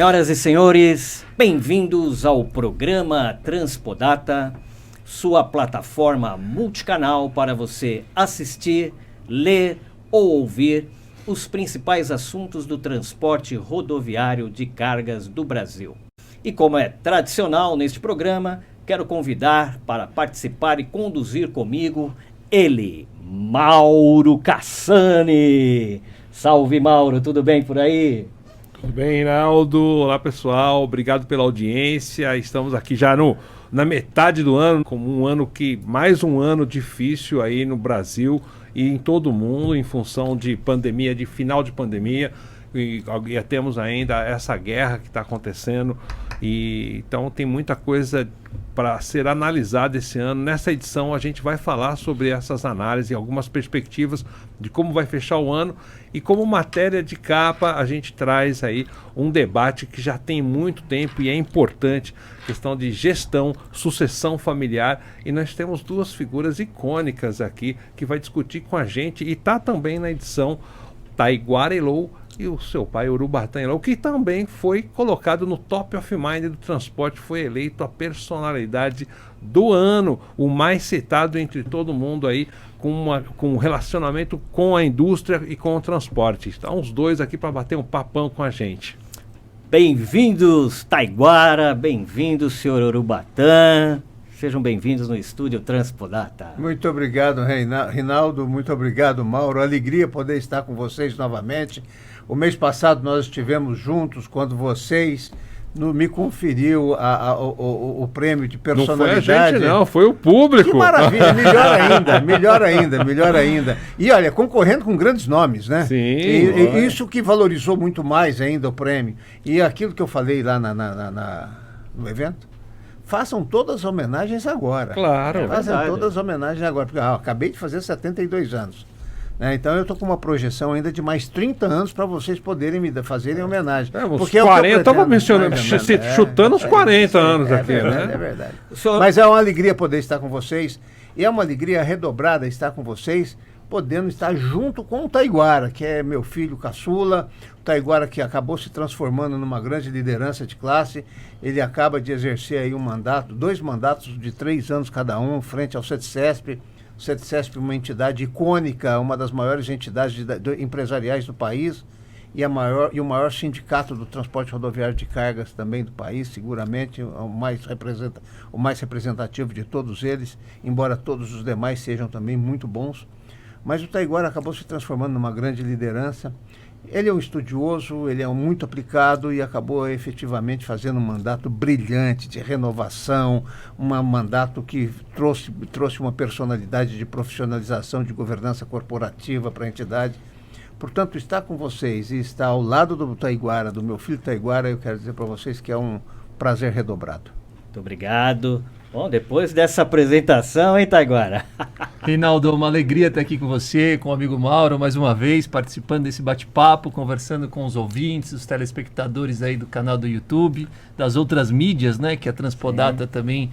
Senhoras e senhores, bem-vindos ao programa Transpodata, sua plataforma multicanal para você assistir, ler ou ouvir os principais assuntos do transporte rodoviário de cargas do Brasil. E como é tradicional neste programa, quero convidar para participar e conduzir comigo ele, Mauro Cassani. Salve, Mauro, tudo bem por aí? Tudo bem, Reinaldo? Olá, pessoal. Obrigado pela audiência. Estamos aqui já na metade do ano, como mais um ano difícil aí no Brasil e em todo o mundo, em função de pandemia, de final de pandemia. E temos ainda essa guerra que está acontecendo. Então tem muita coisa para ser analisada esse ano. Nessa edição a gente vai falar sobre essas análises e algumas perspectivas de como vai fechar o ano. E como matéria de capa a gente traz aí um debate que já tem muito tempo e é importante, questão de gestão, sucessão familiar. E nós temos duas figuras icônicas aqui que vai discutir com a gente e está também na edição Taiguara Eloy e o seu pai, Urubatã Eloy, que também foi colocado no Top of Mind do transporte, foi eleito a personalidade do ano, o mais citado entre todo mundo aí, com um relacionamento com a indústria e com o transporte. Estão os dois aqui para bater um papão com a gente. Bem-vindos, Taiguara, bem-vindos, senhor Urubatã. Sejam bem-vindos no estúdio Transpodata. Muito obrigado, Reinaldo. Muito obrigado, Mauro. Alegria poder estar com vocês novamente. O mês passado nós estivemos juntos quando vocês me conferiu o prêmio de personalidade. Não foi a gente, não, foi o público. Que maravilha, melhor ainda. E olha, concorrendo com grandes nomes, né? Sim. E isso que valorizou muito mais ainda o prêmio. E aquilo que eu falei lá no evento. Façam todas as homenagens agora. Claro. Façam todas as homenagens agora. Porque acabei de fazer 72 anos. Né? Então eu estou com uma projeção ainda de mais 30 anos para vocês poderem me fazerem homenagem. Porque 40, estava mencionando, chutando os 40 anos aqui, verdade, né? É verdade. Mas é uma alegria poder estar com vocês. E é uma alegria redobrada estar com vocês, podendo estar junto com o Taiguara, que é meu filho caçula. O Taiguara que acabou se transformando numa grande liderança de classe. Ele acaba de exercer aí dois mandatos de 3 anos cada um, frente ao CETCESP. O CETCESP é uma entidade icônica, uma das maiores entidades empresariais do país e o maior sindicato do transporte rodoviário de cargas também do país, seguramente o mais representativo de todos eles, embora todos os demais sejam também muito bons. Mas o Taiguara acabou se transformando numa grande liderança. Ele é um estudioso, ele é muito aplicado e acabou efetivamente fazendo um mandato brilhante de renovação, um mandato que trouxe uma personalidade de profissionalização, de governança corporativa para a entidade. Portanto, estar com vocês e estar ao lado do Taiguara, do meu filho Taiguara, eu quero dizer para vocês que é um prazer redobrado. Muito obrigado. Bom, depois dessa apresentação, hein, Taiguara? Reinaldo, uma alegria estar aqui com você, com o amigo Mauro, mais uma vez, participando desse bate-papo, conversando com os ouvintes, os telespectadores aí do canal do YouTube, das outras mídias, né, que a Transpodata também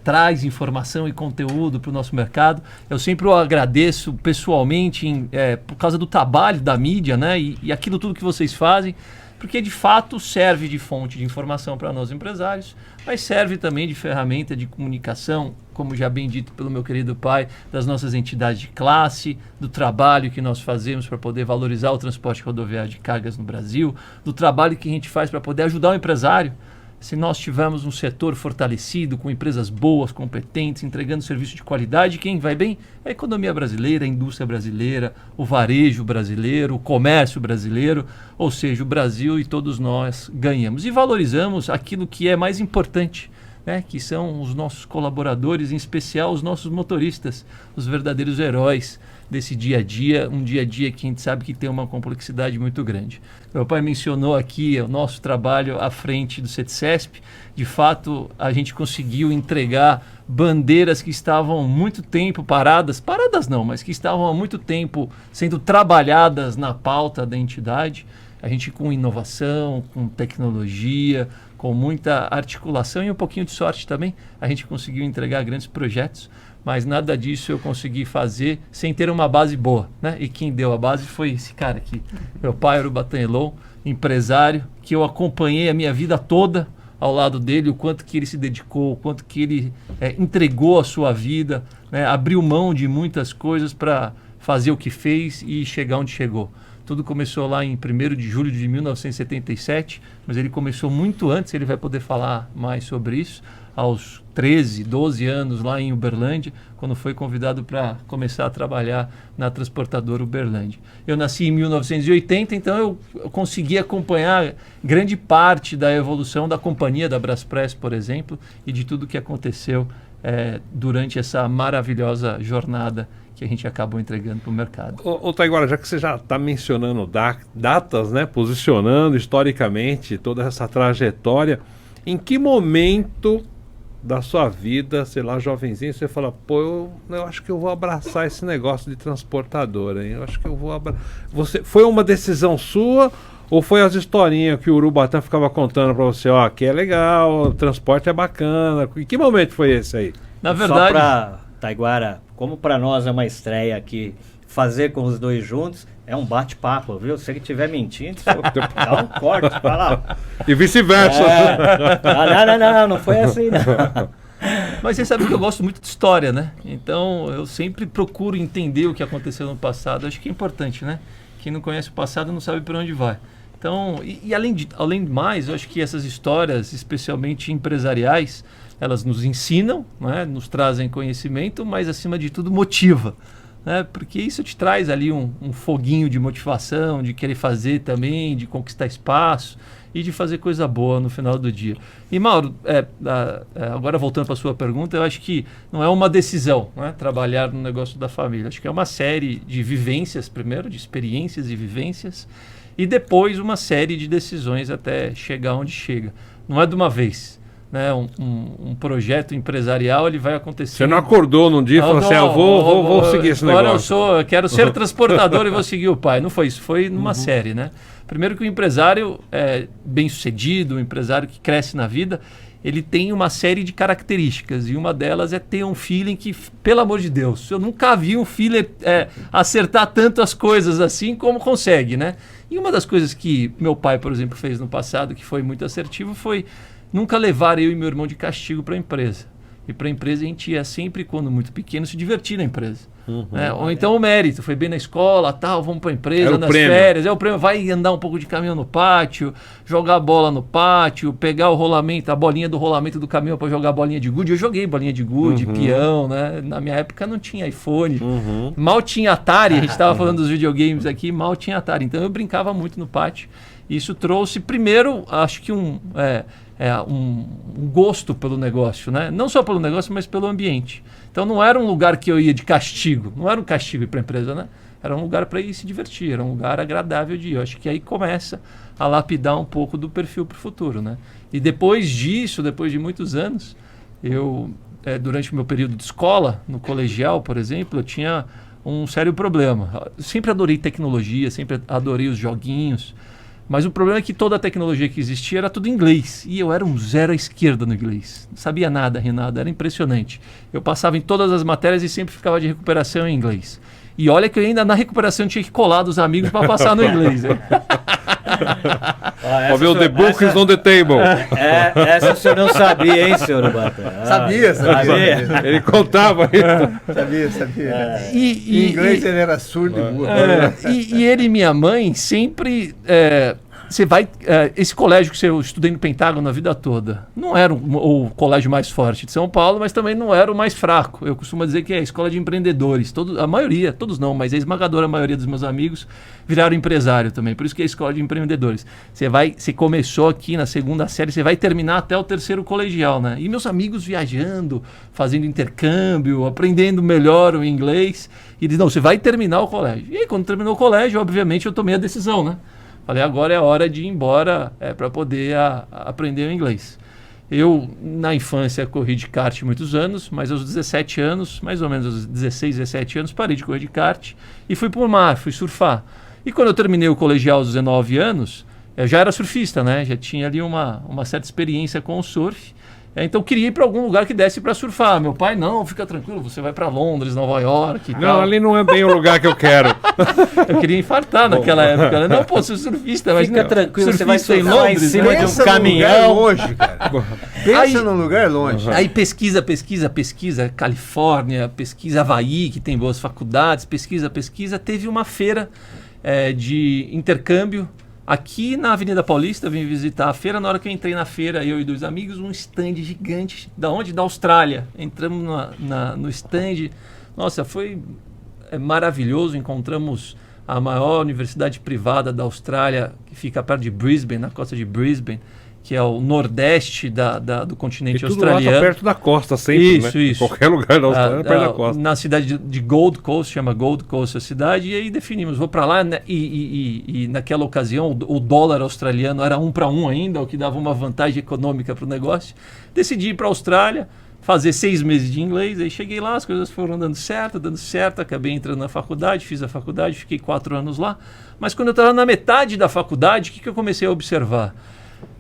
traz informação e conteúdo para o nosso mercado. Eu sempre o agradeço pessoalmente por causa do trabalho da mídia, né, e aquilo tudo que vocês fazem, porque de fato serve de fonte de informação para nós empresários, mas serve também de ferramenta de comunicação, como já bem dito pelo meu querido pai, das nossas entidades de classe, do trabalho que nós fazemos para poder valorizar o transporte rodoviário de cargas no Brasil, do trabalho que a gente faz para poder ajudar o empresário. Se nós tivermos um setor fortalecido, com empresas boas, competentes, entregando serviço de qualidade, quem vai bem? A economia brasileira, a indústria brasileira, o varejo brasileiro, o comércio brasileiro, ou seja, o Brasil e todos nós ganhamos. E valorizamos aquilo que é mais importante, né? Que são os nossos colaboradores, em especial os nossos motoristas, os verdadeiros heróis desse dia a dia, um dia a dia que a gente sabe que tem uma complexidade muito grande. Meu pai mencionou aqui o nosso trabalho à frente do CETCESP. De fato, a gente conseguiu entregar bandeiras que estavam há muito tempo paradas não, mas que estavam há muito tempo sendo trabalhadas na pauta da entidade. A gente com inovação, com tecnologia, com muita articulação e um pouquinho de sorte também, a gente conseguiu entregar grandes projetos, mas nada disso eu consegui fazer sem ter uma base boa, né? E quem deu a base foi esse cara aqui, meu pai, Urubatã Elon, empresário, que eu acompanhei a minha vida toda ao lado dele, o quanto que ele se dedicou, o quanto que ele entregou a sua vida, né? Abriu mão de muitas coisas para fazer o que fez e chegar onde chegou. Tudo começou lá em 1º de julho de 1977, mas ele começou muito antes, ele vai poder falar mais sobre isso, aos 13, 12 anos lá em Uberlândia, quando foi convidado para começar a trabalhar na transportadora Uberlândia. Eu nasci em 1980, então eu consegui acompanhar grande parte da evolução da companhia da Braspress, por exemplo, e de tudo que aconteceu durante essa maravilhosa jornada que a gente acabou entregando para o mercado. Ô Taiguara, já que você já está mencionando datas, né, posicionando historicamente toda essa trajetória, em que momento da sua vida, sei lá, jovenzinho, você fala, pô, eu acho que eu vou abraçar esse negócio de transportadora, hein? Eu acho que eu vou abraçar. Foi uma decisão sua ou foi as historinhas que o Urubatã ficava contando para você, ó, aqui é legal, o transporte é bacana. Em que momento foi esse aí? Na verdade... Só para Taiguara, como para nós é uma estreia aqui, fazer com os dois juntos é um bate-papo, viu? Se ele estiver mentindo, dá um corte para lá. E vice-versa. Não foi assim, não. Mas você sabe que eu gosto muito de história, né? Então eu sempre procuro entender o que aconteceu no passado. Acho que é importante, né? Quem não conhece o passado não sabe para onde vai. Então, além de mais, eu acho que essas histórias, especialmente empresariais, elas nos ensinam, né? Nos trazem conhecimento, mas acima de tudo motiva. Porque isso te traz ali um foguinho de motivação, de querer fazer também, de conquistar espaço e de fazer coisa boa no final do dia. E Mauro, agora voltando para a sua pergunta, eu acho que não é uma decisão, né, trabalhar no negócio da família. Acho que é uma série de vivências primeiro, de experiências e vivências, e depois uma série de decisões até chegar onde chega. Não é de uma vez. Né, um projeto empresarial, ele vai acontecer. Você não acordou num dia e falou assim, eu vou seguir esse negócio. Agora eu quero ser transportador e vou seguir o pai. Não foi isso, foi numa série, né? Primeiro que o empresário bem sucedido, um empresário que cresce na vida, ele tem uma série de características e uma delas é ter um feeling que, pelo amor de Deus, eu nunca vi um feeling acertar tanto as coisas assim como consegue, né? E uma das coisas que meu pai, por exemplo, fez no passado, que foi muito assertivo, foi nunca levar eu e meu irmão de castigo para a empresa. E para a empresa a gente ia sempre, quando muito pequeno, se divertir na empresa. Ou então o mérito, foi bem na escola, tal, vamos para a empresa, nas férias. O prêmio, vai andar um pouco de caminhão no pátio, jogar bola no pátio, pegar o rolamento, a bolinha do rolamento do caminhão para jogar bolinha de gude. Eu joguei bolinha de gude, peão, né? Na minha época não tinha iPhone, mal tinha Atari, a gente estava falando dos videogames aqui, mal tinha Atari. Então eu brincava muito no pátio. Isso trouxe, primeiro, acho que um gosto pelo negócio, né? Não só pelo negócio, mas pelo ambiente. Então não era um lugar que eu ia de castigo, não era um castigo ir para a empresa, né? Era um lugar para ir se divertir, era um lugar agradável de ir. Eu acho que aí começa a lapidar um pouco do perfil para o futuro, né? E depois disso, depois de muitos anos, eu, durante o meu período de escola, no colegial, por exemplo, eu tinha um sério problema. Eu sempre adorei tecnologia, sempre adorei os joguinhos. Mas o problema é que toda a tecnologia que existia era tudo em inglês. E eu era um zero à esquerda no inglês. Não sabia nada, Renato, era impressionante. Eu passava em todas as matérias e sempre ficava de recuperação em inglês. E olha que eu ainda na recuperação tinha que colar dos amigos para passar no inglês. Ó, meu, the book is on the table. Essa o senhor não sabia, hein, senhor Ubata? Sabia. Ele contava isso. Sabia. Em inglês ele era surdo e burro. E ele e minha mãe sempre... esse colégio que eu estudei no Pentágono a vida toda, não era o colégio mais forte de São Paulo, mas também não era o mais fraco. Eu costumo dizer que é a escola de empreendedores. A maioria, todos não, mas a esmagadora maioria dos meus amigos viraram empresário também. Por isso que é a escola de empreendedores. Você começou aqui na segunda série, você vai terminar até o terceiro colegial, né? E meus amigos viajando, fazendo intercâmbio, aprendendo melhor o inglês. E eles, não, você vai terminar o colégio. E aí, quando terminou o colégio, obviamente, eu tomei a decisão, né? Falei, agora é a hora de ir embora para poder aprender o inglês. Eu, na infância, corri de kart muitos anos, mas aos 17 anos, mais ou menos aos 16, 17 anos, parei de correr de kart e fui para o mar, fui surfar. E quando eu terminei o colegial aos 19 anos, eu já era surfista, né? Já tinha ali uma certa experiência com o surf. Então queria ir para algum lugar que desse para surfar. Meu pai, não, fica tranquilo, você vai para Londres, Nova York e Não, tal. ali não é bem o lugar que eu quero. Eu queria infartar naquela época. Né? Não, pô, sou surfista, mas Fica não, tranquilo, você vai surfista em surfar em Londres, cima né? de um Pensa num lugar caminhão. longe, cara. Pensa Aí- num lugar longe. Aí pesquisa, Califórnia, pesquisa Havaí, que tem boas faculdades, pesquisa. Teve uma feira de intercâmbio aqui na Avenida Paulista. Eu vim visitar a feira. Na hora que eu entrei na feira, eu e 2 amigos, um stand gigante. Da onde? Da Austrália. Entramos no stand. Nossa, foi maravilhoso. Encontramos a maior universidade privada da Austrália, que fica perto de Brisbane, na costa de Brisbane, que é o nordeste do continente E tudo lá tá australiano. perto da costa sempre, Isso, né? isso. Qualquer lugar da Austrália é perto da costa. Na cidade de Gold Coast, chama Gold Coast a cidade, e aí definimos, vou para lá, né, e naquela ocasião o dólar australiano era 1 para 1 ainda, o que dava uma vantagem econômica para o negócio. Decidi ir para a Austrália, fazer 6 meses de inglês, aí cheguei lá, as coisas foram dando certo, acabei entrando na faculdade, fiz a faculdade, fiquei 4 anos lá, mas quando eu estava na metade da faculdade, o que eu comecei a observar?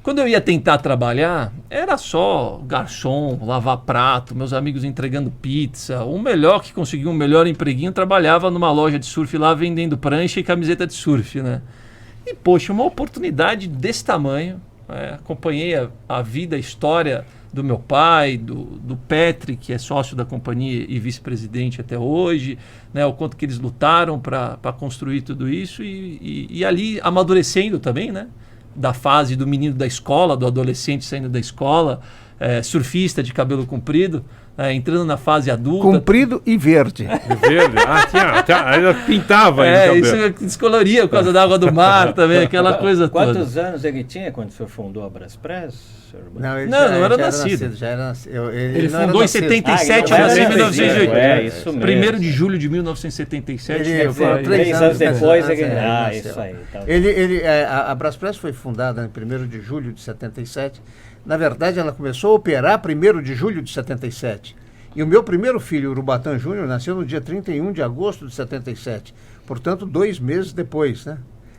Quando eu ia tentar trabalhar, era só garçom, lavar prato, meus amigos entregando pizza. O melhor que conseguia um melhor empreguinho trabalhava numa loja de surf lá vendendo prancha e camiseta de surf, né? E, poxa, uma oportunidade desse tamanho. Acompanhei a vida, a história do meu pai, do Petri, que é sócio da companhia e vice-presidente até hoje, né? O quanto que eles lutaram para construir tudo isso e ali amadurecendo também, né? Da fase do menino da escola, do adolescente saindo da escola, surfista de cabelo comprido, entrando na fase adulta. Comprido e verde. Verde. Ainda pintava aí. Isso descoloria por causa da água do mar também, aquela coisa toda. Quantos anos ele tinha quando o senhor fundou a Braspress? Ele Não, não era nascido. Já era nascido. Ele não era fundou em nascido. 77, Ah, eu nasci em ele não era 1980. nascido, isso mesmo. 1º de julho de 1977. Ele meu foi pai. 3 anos depois antes, ele- Ah, nasceu. isso aí, tá. A Braspress foi fundada em 1º de julho de 77. Na verdade, ela começou a operar 1º de julho de 77. E o meu primeiro filho, Urubatã Júnior, nasceu no dia 31 de agosto de 77. Portanto, 2 meses depois, né?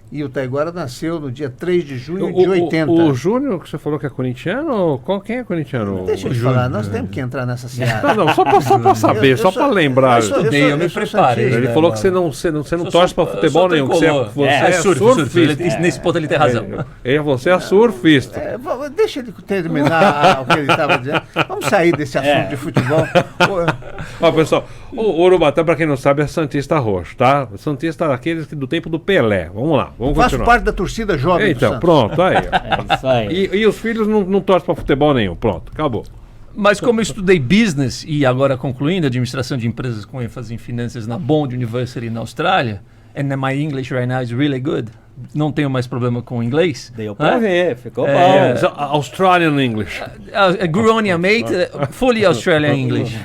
E o Taiguara nasceu no dia 3 de junho de 80. O Júnior, que você falou que é corintiano, quem é corintiano? Deixa eu te falar, nós temos que entrar nessa seara. Não, só pra saber, Eu só sou- pra lembrar. eu me preparei, Ele né, falou mano? que você não Sou torce pra só- futebol eu sou nenhum, que tricolor. você é surf. surfista. Nesse ponto ele tem razão. Você é surfista. Deixa ele terminar o que ele estava dizendo. Vamos sair desse assunto de futebol. Ó, pessoal, o Urubatã, pra quem não sabe, é Santista Roxo, tá? Santista daqueles do tempo do Pelé. Vamos lá, vamos Faço continuar. parte da torcida jovem do Então, Santos. pronto, aí. ó. É isso aí. E os filhos não torcem pra futebol nenhum. Pronto, acabou. Mas como eu estudei business e agora concluindo administração de empresas com ênfase em finanças na Bond University na Austrália, and my English right now is really good. Não tenho mais problema com o inglês. Deu pra ver, ficou É. bom. So, Australian English. Good on you, mate. Fully Australian English.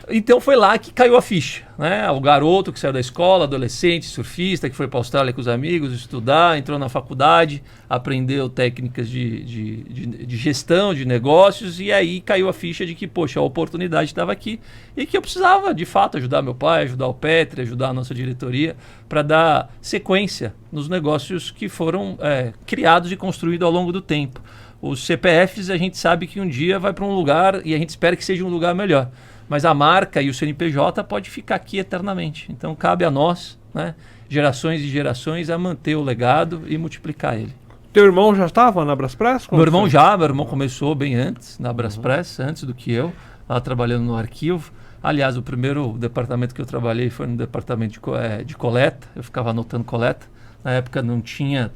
Então foi lá que caiu a ficha, né? O garoto que saiu da escola, adolescente, surfista, que foi para a Austrália com os amigos, estudar, entrou na faculdade, aprendeu técnicas de gestão, de negócios, e aí caiu a ficha de que, poxa, a oportunidade estava aqui e que eu precisava, de fato, ajudar meu pai, ajudar o Petri, ajudar a nossa diretoria para dar sequência nos negócios que foram criados e construídos ao longo do tempo. Os CPFs, a gente sabe que um dia vai para um lugar e a gente espera que seja um lugar melhor. Mas a marca e o CNPJ pode ficar aqui eternamente. Então cabe a nós, né, gerações e gerações, a manter o legado e multiplicar ele. Teu irmão já estava na Braspress? Meu irmão começou bem antes, na Braspress, antes do que eu, lá trabalhando no arquivo. Aliás, o primeiro departamento que eu trabalhei foi no departamento de coleta. Eu ficava anotando coleta. Na época não tinha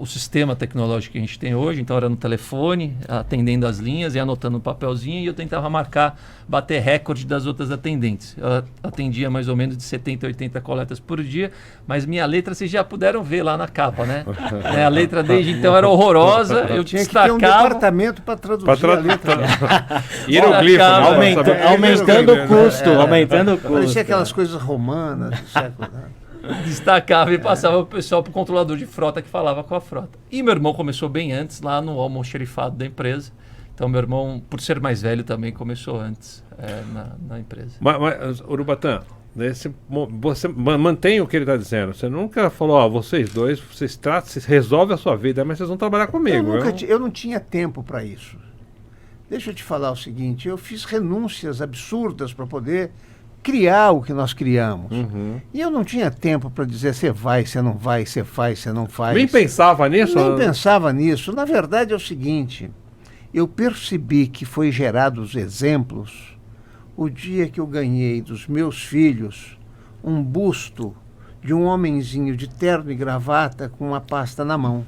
o sistema tecnológico que a gente tem hoje, então era no telefone, atendendo as linhas e anotando no papelzinho, e eu tentava bater recorde das outras atendentes. Eu atendia mais ou menos de 70 a 80 coletas por dia, mas minha letra vocês já puderam ver lá na capa, né? A letra desde então era horrorosa, eu Tinha que ter um destacava... departamento para traduzir a letra. Hieroglifo. Olha, né? Aumenta- Pra saber- aumentando o custo, aumentando o custo. Parecia aquelas coisas romanas do século, né? Destacava e passava o pessoal para o controlador de frota que falava com a frota. E meu irmão começou bem antes, lá no almoxerifado da empresa. Então meu irmão, por ser mais velho, também começou antes na empresa. Mas, Urubatã, Você mantém o que ele está dizendo. Você nunca falou, ó, vocês dois, vocês resolvem a sua vida, mas vocês vão trabalhar comigo. Eu não tinha tempo para isso. Deixa eu te falar o seguinte, eu fiz renúncias absurdas para poder criar o que nós criamos. E eu não tinha tempo para dizer, você vai, você não vai, você faz, você não faz. Nem pensava nisso? Nem pensava nisso. Na verdade é o seguinte, eu percebi que foi gerados exemplos o dia que eu ganhei dos meus filhos um busto de um homenzinho de terno e gravata com uma pasta na mão.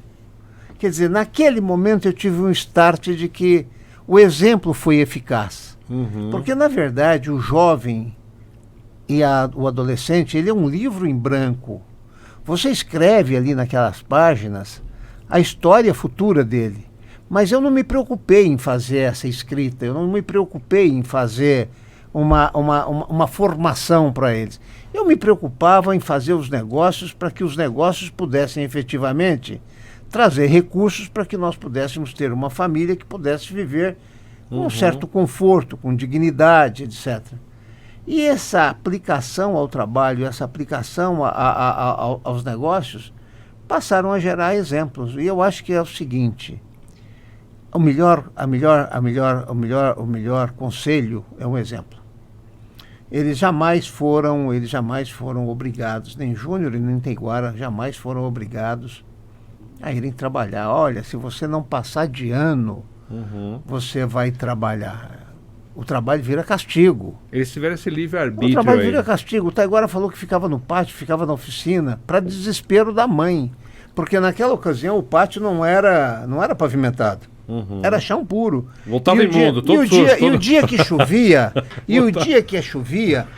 Quer dizer, naquele momento eu tive um start de que o exemplo foi eficaz. Porque, na verdade, o jovem e o adolescente, ele é um livro em branco. Você escreve ali naquelas páginas a história futura dele. Mas eu não me preocupei em fazer essa escrita, eu não me preocupei em fazer uma formação para eles. Eu me preocupava em fazer os negócios para que os negócios pudessem efetivamente trazer recursos para que nós pudéssemos ter uma família que pudesse viver com um certo conforto, com dignidade, etc. E essa aplicação ao trabalho, essa aplicação aos negócios, passaram a gerar exemplos. E eu acho que é o seguinte, o melhor conselho é um exemplo. Eles jamais foram obrigados, nem Júnior e nem Taiguara jamais foram obrigados a irem trabalhar. Olha, se você não passar de ano, você vai trabalhar. O trabalho vira castigo. Eles tiveram esse livre-arbítrio. O trabalho vira castigo. O Taiguara falou que ficava no pátio, ficava na oficina, para desespero da mãe. Porque naquela ocasião o pátio não era pavimentado. Era chão puro. Voltava imundo, todo sujo. E o dia que chovia,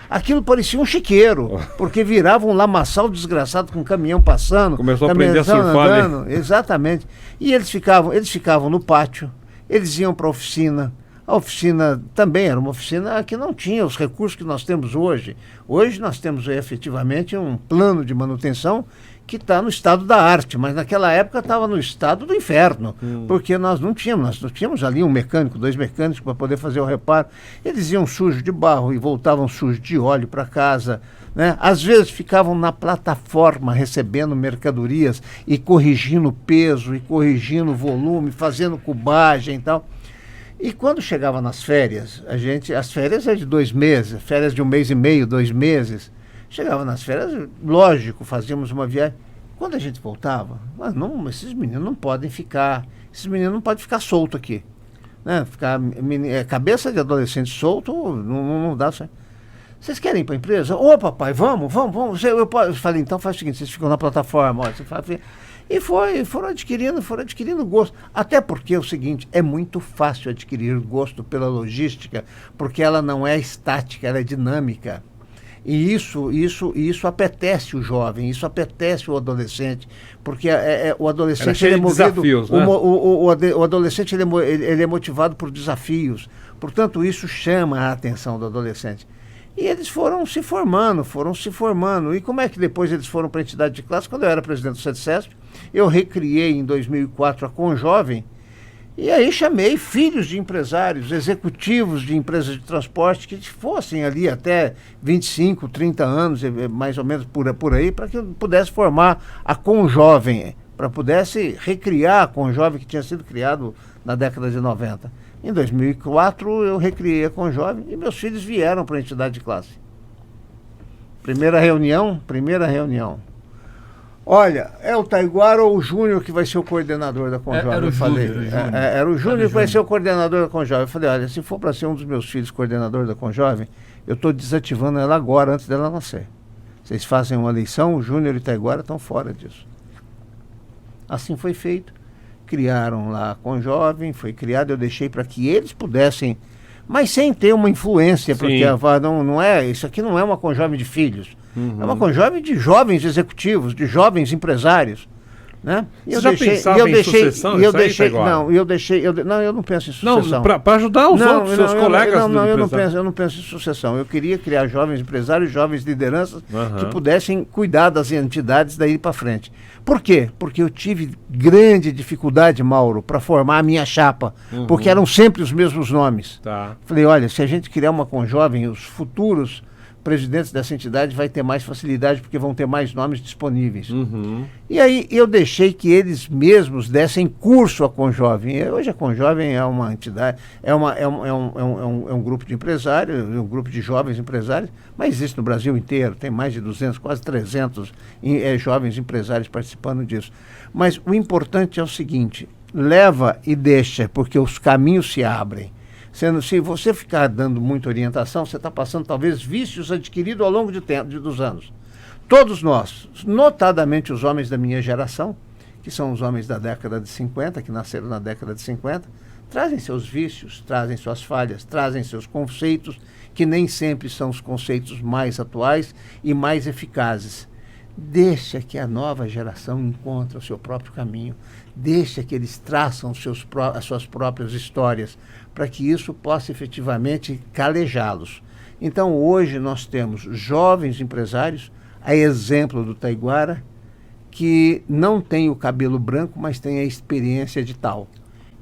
aquilo parecia um chiqueiro, porque virava um lamaçal desgraçado com um caminhão passando. Começou a aprender a surfar ali. Exatamente. E eles ficavam no pátio, eles iam para a oficina. A oficina também era uma oficina que não tinha os recursos que nós temos hoje. Hoje nós temos efetivamente um plano de manutenção que está no estado da arte, mas naquela época estava no estado do inferno, porque nós não tínhamos ali um mecânico, 2 mecânicos para poder fazer o reparo. Eles iam sujos de barro e voltavam sujos de óleo para casa, né? Às vezes ficavam na plataforma recebendo mercadorias e corrigindo peso, e corrigindo volume, fazendo cubagem e tal. E quando chegava nas férias, as férias é de 2 meses, férias de 1 mês e meio, 2 meses. Chegava nas férias, lógico, fazíamos uma viagem. Quando a gente voltava, esses meninos não podem ficar solto aqui. Né? Cabeça de adolescente solto não dá certo. Vocês querem ir para a empresa? Ô papai, vamos. Eu falei, então faz o seguinte, vocês ficam na plataforma, ó, você faz. E foram adquirindo gosto. Até porque é o seguinte, é muito fácil adquirir gosto pela logística, porque ela não é estática, ela é dinâmica. E isso apetece o jovem, isso apetece o adolescente, porque o adolescente ele é movido, desafios, né? O adolescente ele é motivado por desafios. Portanto, isso chama a atenção do adolescente. E eles foram se formando. E como é que depois eles foram para a entidade de classe? Quando eu era presidente do CETCESP, eu recriei em 2004 a Conjovem, e aí chamei filhos de empresários, executivos de empresas de transporte, que fossem ali até 25, 30 anos, mais ou menos por aí, para que eu pudesse formar a Conjovem, para pudesse recriar a Conjovem que tinha sido criado na década de 90. Em 2004 eu recriei a Conjovem e meus filhos vieram para a entidade de classe. Primeira reunião. Olha, é o Taiguara ou o Júnior que vai ser o coordenador da Conjovem? Era o Júnior que vai ser o coordenador da Conjovem. Eu falei, olha, se for para ser um dos meus filhos coordenador da Conjovem, eu estou desativando ela agora, antes dela nascer. Vocês fazem uma eleição, o Júnior e o Taiguara estão fora disso. Assim foi feito. Criaram lá a Conjovem, foi criado, eu deixei para que eles pudessem, mas sem ter uma influência, porque isso aqui não é uma Conjovem de filhos. É uma Conjovem de jovens executivos, de jovens empresários, né? Você já pensava em sucessão? Eu não penso em sucessão. Não, para ajudar os outros, seus colegas. Eu não penso em sucessão. Eu queria criar jovens empresários, jovens lideranças que pudessem cuidar das entidades daí para frente. Por quê? Porque eu tive grande dificuldade, Mauro, para formar a minha chapa, porque eram sempre os mesmos nomes. Tá. Falei, olha, se a gente criar uma Conjovem, os futuros presidentes dessa entidade vai ter mais facilidade porque vão ter mais nomes disponíveis. Uhum. E aí eu deixei que eles mesmos dessem curso à Conjovem. Hoje a Conjovem é uma entidade, é um grupo de empresários, um grupo de jovens empresários, mas existe no Brasil inteiro, tem mais de 200, quase 300 jovens empresários participando disso. Mas o importante é o seguinte, leva e deixa, porque os caminhos se abrem. Se você ficar dando muita orientação, você está passando talvez vícios adquiridos ao longo dos anos. Todos nós, notadamente os homens da minha geração, que são os homens da década de 50, que nasceram na década de 50, trazem seus vícios, trazem suas falhas, trazem seus conceitos, que nem sempre são os conceitos mais atuais e mais eficazes. Deixa que a nova geração encontre o seu próprio caminho, deixa que eles traçam as suas próprias histórias, para que isso possa efetivamente calejá-los. Então hoje nós temos jovens empresários, a exemplo do Taiguara, que não tem o cabelo branco, mas tem a experiência de tal,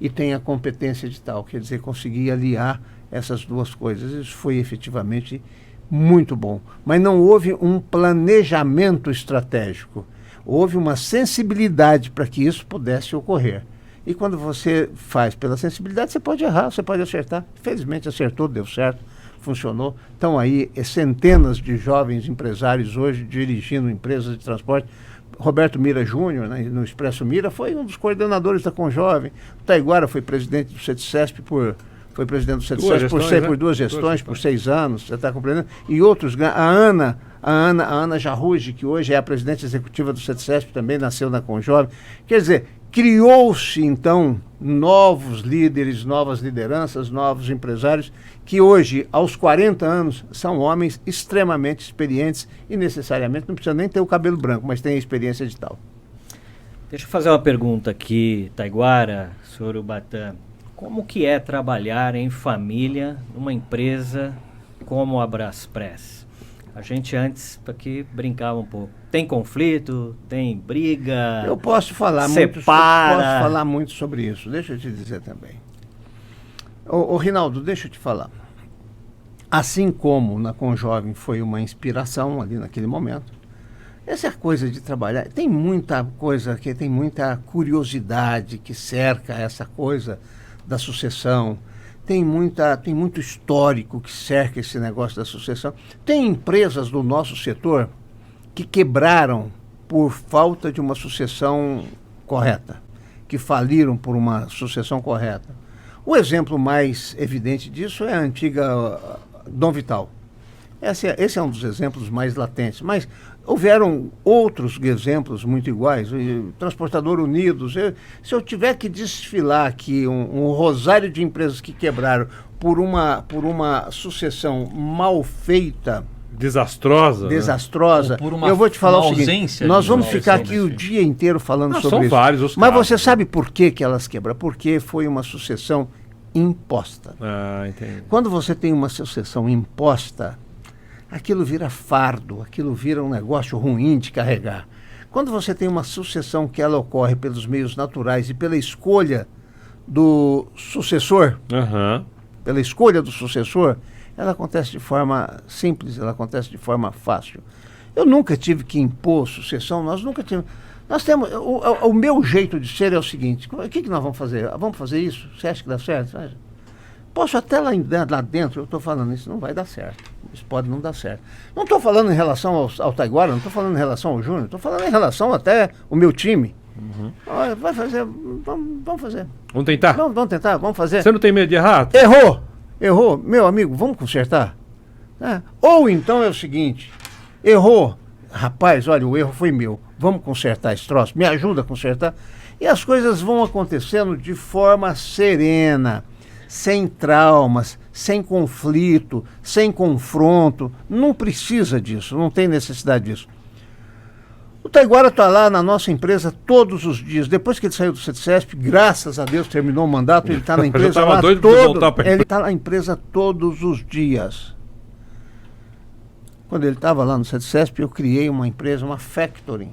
e tem a competência de tal, quer dizer, conseguir aliar essas duas coisas. Isso foi efetivamente muito bom, mas não houve um planejamento estratégico, houve uma sensibilidade para que isso pudesse ocorrer. E quando você faz pela sensibilidade, você pode errar, você pode acertar. Felizmente acertou, deu certo, funcionou. Estão aí centenas de jovens empresários hoje dirigindo empresas de transporte. Roberto Mira Júnior, né, no Expresso Mira, foi um dos coordenadores da Conjovem. O Taiguara foi presidente do CETCESP por 2 gestões, por 6 anos, você está compreendendo? E outros, a Ana Jarrugi, que hoje é a presidente executiva do CETCESP, também nasceu na Conjovem. Quer dizer, criou-se então novos líderes, novas lideranças, novos empresários, que hoje, aos 40 anos, são homens extremamente experientes e necessariamente não precisa nem ter o cabelo branco, mas tem a experiência de tal. Deixa eu fazer uma pergunta aqui, Taiguara, senhor Ubatã. Como que é trabalhar em família numa empresa como a Braspress? A gente antes aqui brincava um pouco. Tem conflito? Tem briga? Eu posso falar muito sobre isso. Deixa eu te dizer também. Ô Rinaldo, deixa eu te falar. Assim como na Conjovem foi uma inspiração ali naquele momento, essa coisa de trabalhar, tem muita coisa, tem muita curiosidade que cerca essa coisa da sucessão, tem muito histórico que cerca esse negócio da sucessão. Tem empresas do nosso setor que quebraram por falta de uma sucessão correta, que faliram por uma sucessão correta. O exemplo mais evidente disso é a antiga Dom Vital. Esse é um dos exemplos mais latentes, mas houveram outros exemplos muito iguais. O Transportador Unidos. Se eu tiver que desfilar aqui um rosário de empresas que quebraram por uma sucessão mal feita, desastrosa, eu vou te falar o seguinte, nós vamos ficar aqui o dia inteiro falando sobre são isso. Vários os mas casos, você sabe por que elas quebraram? Porque foi uma sucessão imposta. Entendi. Quando você tem uma sucessão imposta, aquilo vira fardo, aquilo vira um negócio ruim de carregar. Quando você tem uma sucessão que ela ocorre pelos meios naturais e pela escolha do sucessor, ela acontece de forma simples, ela acontece de forma fácil. Eu nunca tive que impor sucessão, nós nunca tivemos. Nós temos, o meu jeito de ser é o seguinte, o que nós vamos fazer? Vamos fazer isso? Você acha que dá certo? Posso até lá dentro, eu estou falando, isso não vai dar certo. Isso pode não dar certo. Não estou falando em relação ao Taiguara, não estou falando em relação ao Júnior, estou falando em relação até ao meu time. Vai fazer, vamos fazer. Vamos tentar? Vamos tentar, vamos fazer. Você não tem medo de errar? Errou, meu amigo, vamos consertar. Ou então é o seguinte, errou, rapaz, olha, o erro foi meu, vamos consertar esse troço, me ajuda a consertar. E as coisas vão acontecendo de forma serena, sem traumas, sem conflito, sem confronto. Não precisa disso, não tem necessidade disso. O Taiguara está lá na nossa empresa todos os dias. Depois que ele saiu do CETCESP, graças a Deus, terminou o mandato, ele está na empresa lá ele está na empresa todos os dias. Quando ele estava lá no CETCESP, eu criei uma empresa, uma factory,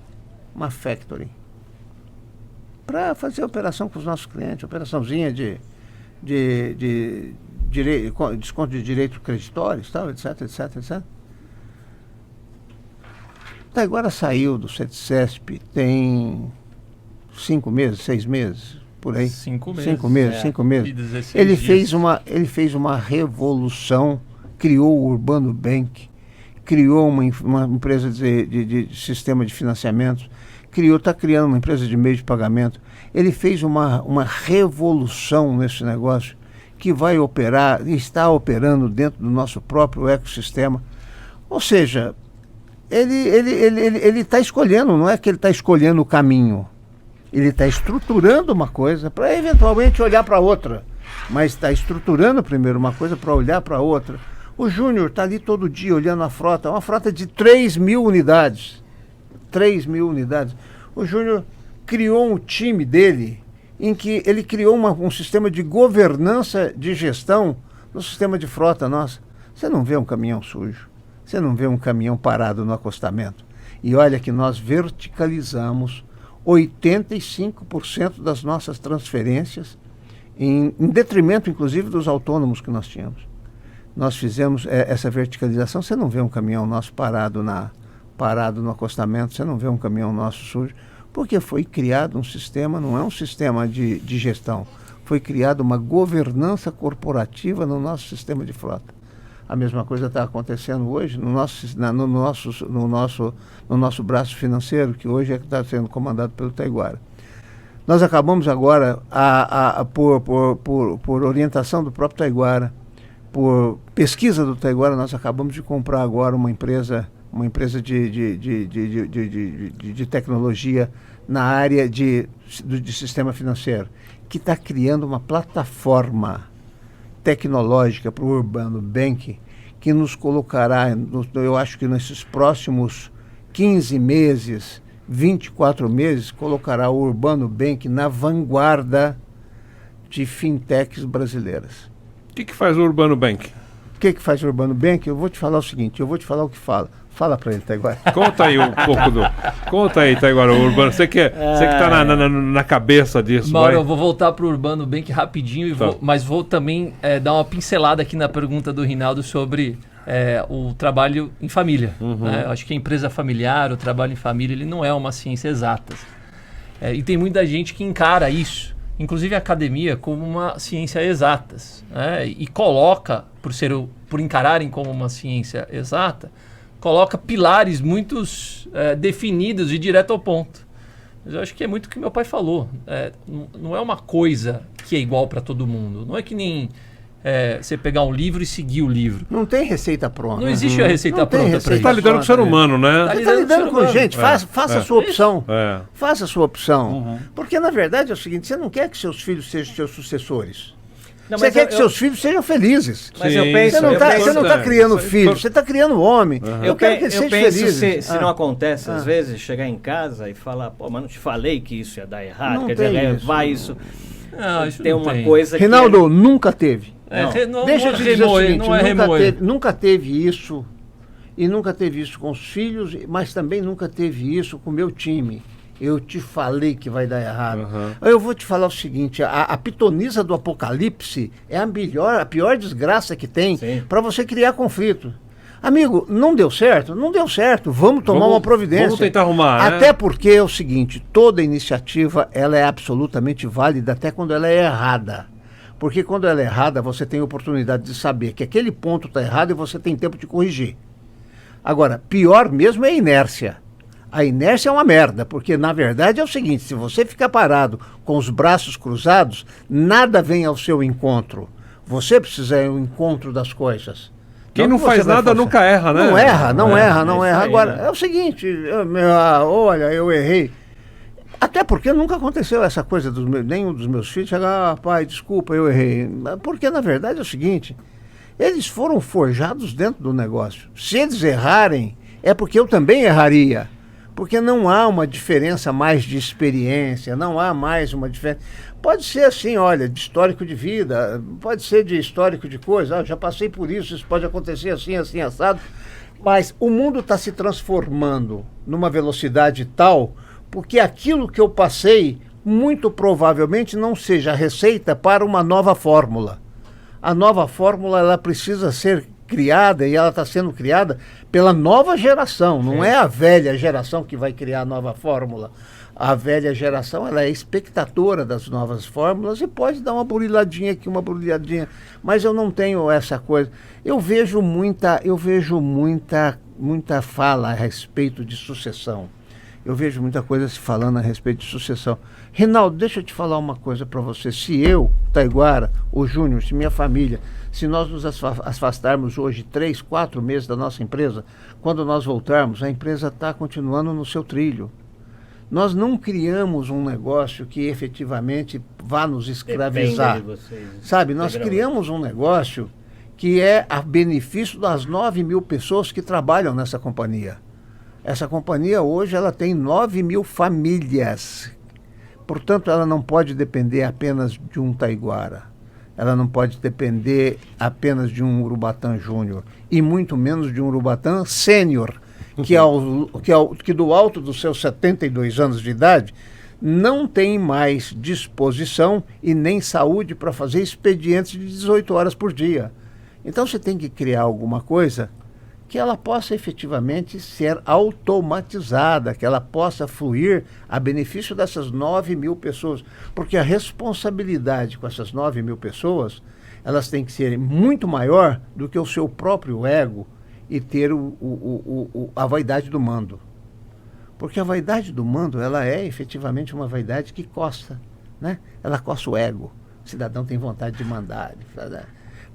para fazer operação com os nossos clientes, operaçãozinha de desconto de direitos creditórios, tal, etc. Taiguara saiu do CETCESP tem 5 meses, 6 meses, por aí. 5 meses. 5 meses, É. 5 meses. E 16 Ele dias. fez uma revolução, criou o Urbano Bank, criou uma empresa de sistema de financiamento, está criando uma empresa de meio de pagamento. Ele fez uma revolução nesse negócio que vai operar, está operando dentro do nosso próprio ecossistema. Ou seja, ele está escolhendo, não é que ele está escolhendo o caminho. Ele está estruturando uma coisa para eventualmente olhar para outra. Mas está estruturando primeiro uma coisa para olhar para outra. O Júnior está ali todo dia olhando a frota, uma frota de 3.000 unidades. 3.000 unidades. O Júnior criou um time dele, em que ele criou um sistema de governança de gestão no sistema de frota nossa. Você não vê um caminhão sujo, você não vê um caminhão parado no acostamento. E olha que nós verticalizamos 85% das nossas transferências, em detrimento, inclusive, dos autônomos que nós tínhamos. Nós fizemos essa verticalização. Você não vê um caminhão nosso parado no acostamento, você não vê um caminhão nosso sujo, porque foi criado um sistema, não é um sistema de gestão, foi criada uma governança corporativa no nosso sistema de frota. A mesma coisa está acontecendo hoje no nosso braço financeiro, que hoje está sendo comandado pelo Taiguara. Nós acabamos agora, por orientação do próprio Taiguara, por pesquisa do Taiguara, nós acabamos de comprar agora uma empresa de tecnologia na área de sistema financeiro, que está criando uma plataforma tecnológica para o Urbano Bank, que nos colocará, eu acho que nesses próximos 15 meses, 24 meses, colocará o Urbano Bank na vanguarda de fintechs brasileiras. O que faz o Urbano Bank? O que faz o Urbano Bank? Eu vou te falar o seguinte, eu vou te falar o que fala. Fala para ele, Taiguara. Conta aí um pouco do... Conta aí, Taiguara, o Urbano. Você que tá na cabeça disso. Mauro, vai. eu vou voltar para o Urbano Bank rapidinho, mas vou também dar uma pincelada aqui na pergunta do Rinaldo sobre o trabalho em família. Né? Eu acho que a empresa familiar, o trabalho em família, ele não é uma ciência exata. E tem muita gente que encara isso, inclusive a academia, como uma ciência exatas. Né? E coloca, por encararem como uma ciência exata, coloca pilares muito definidos e direto ao ponto. Mas eu acho que é muito o que meu pai falou. Não é uma coisa que é igual para todo mundo. Não é que nem você pegar um livro e seguir o livro. Não tem receita pronta. Não existe a receita pronta para Você isso. está lidando com o ser humano, né? Você está lidando com gente, faça a sua opção. Faça a sua opção. Porque, na verdade, é o seguinte, você não quer que seus filhos sejam seus sucessores. Não, você quer que seus filhos sejam felizes. Mas eu penso... Você não está criando filho, você está criando homem. Eu quero que eles sejam felizes. Se não acontece, às vezes, chegar em casa e falar, pô, mas não te falei que isso ia dar errado, Não quer tem dizer, isso. vai isso... Não, isso tem não uma tem. coisa Rinaldo, nunca teve. Deixa eu te dizer o seguinte, nunca teve isso, e nunca teve isso com os filhos, mas também nunca teve isso com o meu time. Eu te falei que vai dar errado. Eu vou te falar o seguinte, a pitonisa do apocalipse é a pior desgraça que tem para você criar conflito. Amigo, não deu certo? Não deu certo. Vamos tomar uma providência. Vamos tentar arrumar, Até porque é o seguinte, toda iniciativa ela é absolutamente válida até quando ela é errada. Porque quando ela é errada, você tem a oportunidade de saber que aquele ponto está errado e você tem tempo de corrigir. Agora, pior mesmo é a inércia. A inércia é uma merda, porque na verdade é o seguinte, se você ficar parado com os braços cruzados, nada vem ao seu encontro. Você precisa ir ao encontro das coisas. Quem não faz nada nunca erra, né? Não erra. Aí, Agora, né? é o seguinte, olha, eu errei. Até porque nunca aconteceu essa coisa, nenhum dos meus filhos chegar, pai, desculpa, eu errei. Porque na verdade é o seguinte, eles foram forjados dentro do negócio. Se eles errarem, é porque eu também erraria. Porque não há uma diferença mais de experiência, não há mais uma diferença. Pode ser assim, olha, de histórico de vida, pode ser de histórico de coisa, já passei por isso pode acontecer assim, assim, assado. Mas o mundo está se transformando numa velocidade tal, porque aquilo que eu passei, muito provavelmente não seja a receita para uma nova fórmula. A nova fórmula, ela precisa ser criada, e ela está sendo criada pela nova geração, não é a velha geração que vai criar a nova fórmula. A velha geração, ela é espectadora das novas fórmulas e pode dar uma buriladinha aqui, uma buriladinha, mas eu não tenho essa coisa. Eu vejo muita fala a respeito de sucessão. Eu vejo muita coisa se falando a respeito de sucessão. Reinaldo, deixa eu te falar uma coisa para você. Se eu, Taiguara, o Júnior, se minha família, se nós nos afastarmos hoje 3, 4 meses da nossa empresa, quando nós voltarmos, a empresa está continuando no seu trilho. Nós não criamos um negócio que efetivamente vá nos escravizar. Sabe, nós criamos um negócio que é a benefício das 9.000 pessoas que trabalham nessa companhia. Essa companhia hoje ela tem 9.000 famílias. Portanto, ela não pode depender apenas de um Taiguara. Ela não pode depender apenas de um Urubatã Júnior. E muito menos de um Urubatã Sênior, que do alto dos seus 72 anos de idade, não tem mais disposição e nem saúde para fazer expedientes de 18 horas por dia. Então você tem que criar alguma coisa que ela possa efetivamente ser automatizada, que ela possa fluir a benefício dessas 9.000 pessoas. Porque a responsabilidade com essas 9.000 pessoas, elas têm que ser muito maior do que o seu próprio ego e ter a vaidade do mando. Porque a vaidade do mando, ela é efetivamente uma vaidade que coça, né? Ela coça o ego. O cidadão tem vontade de mandar.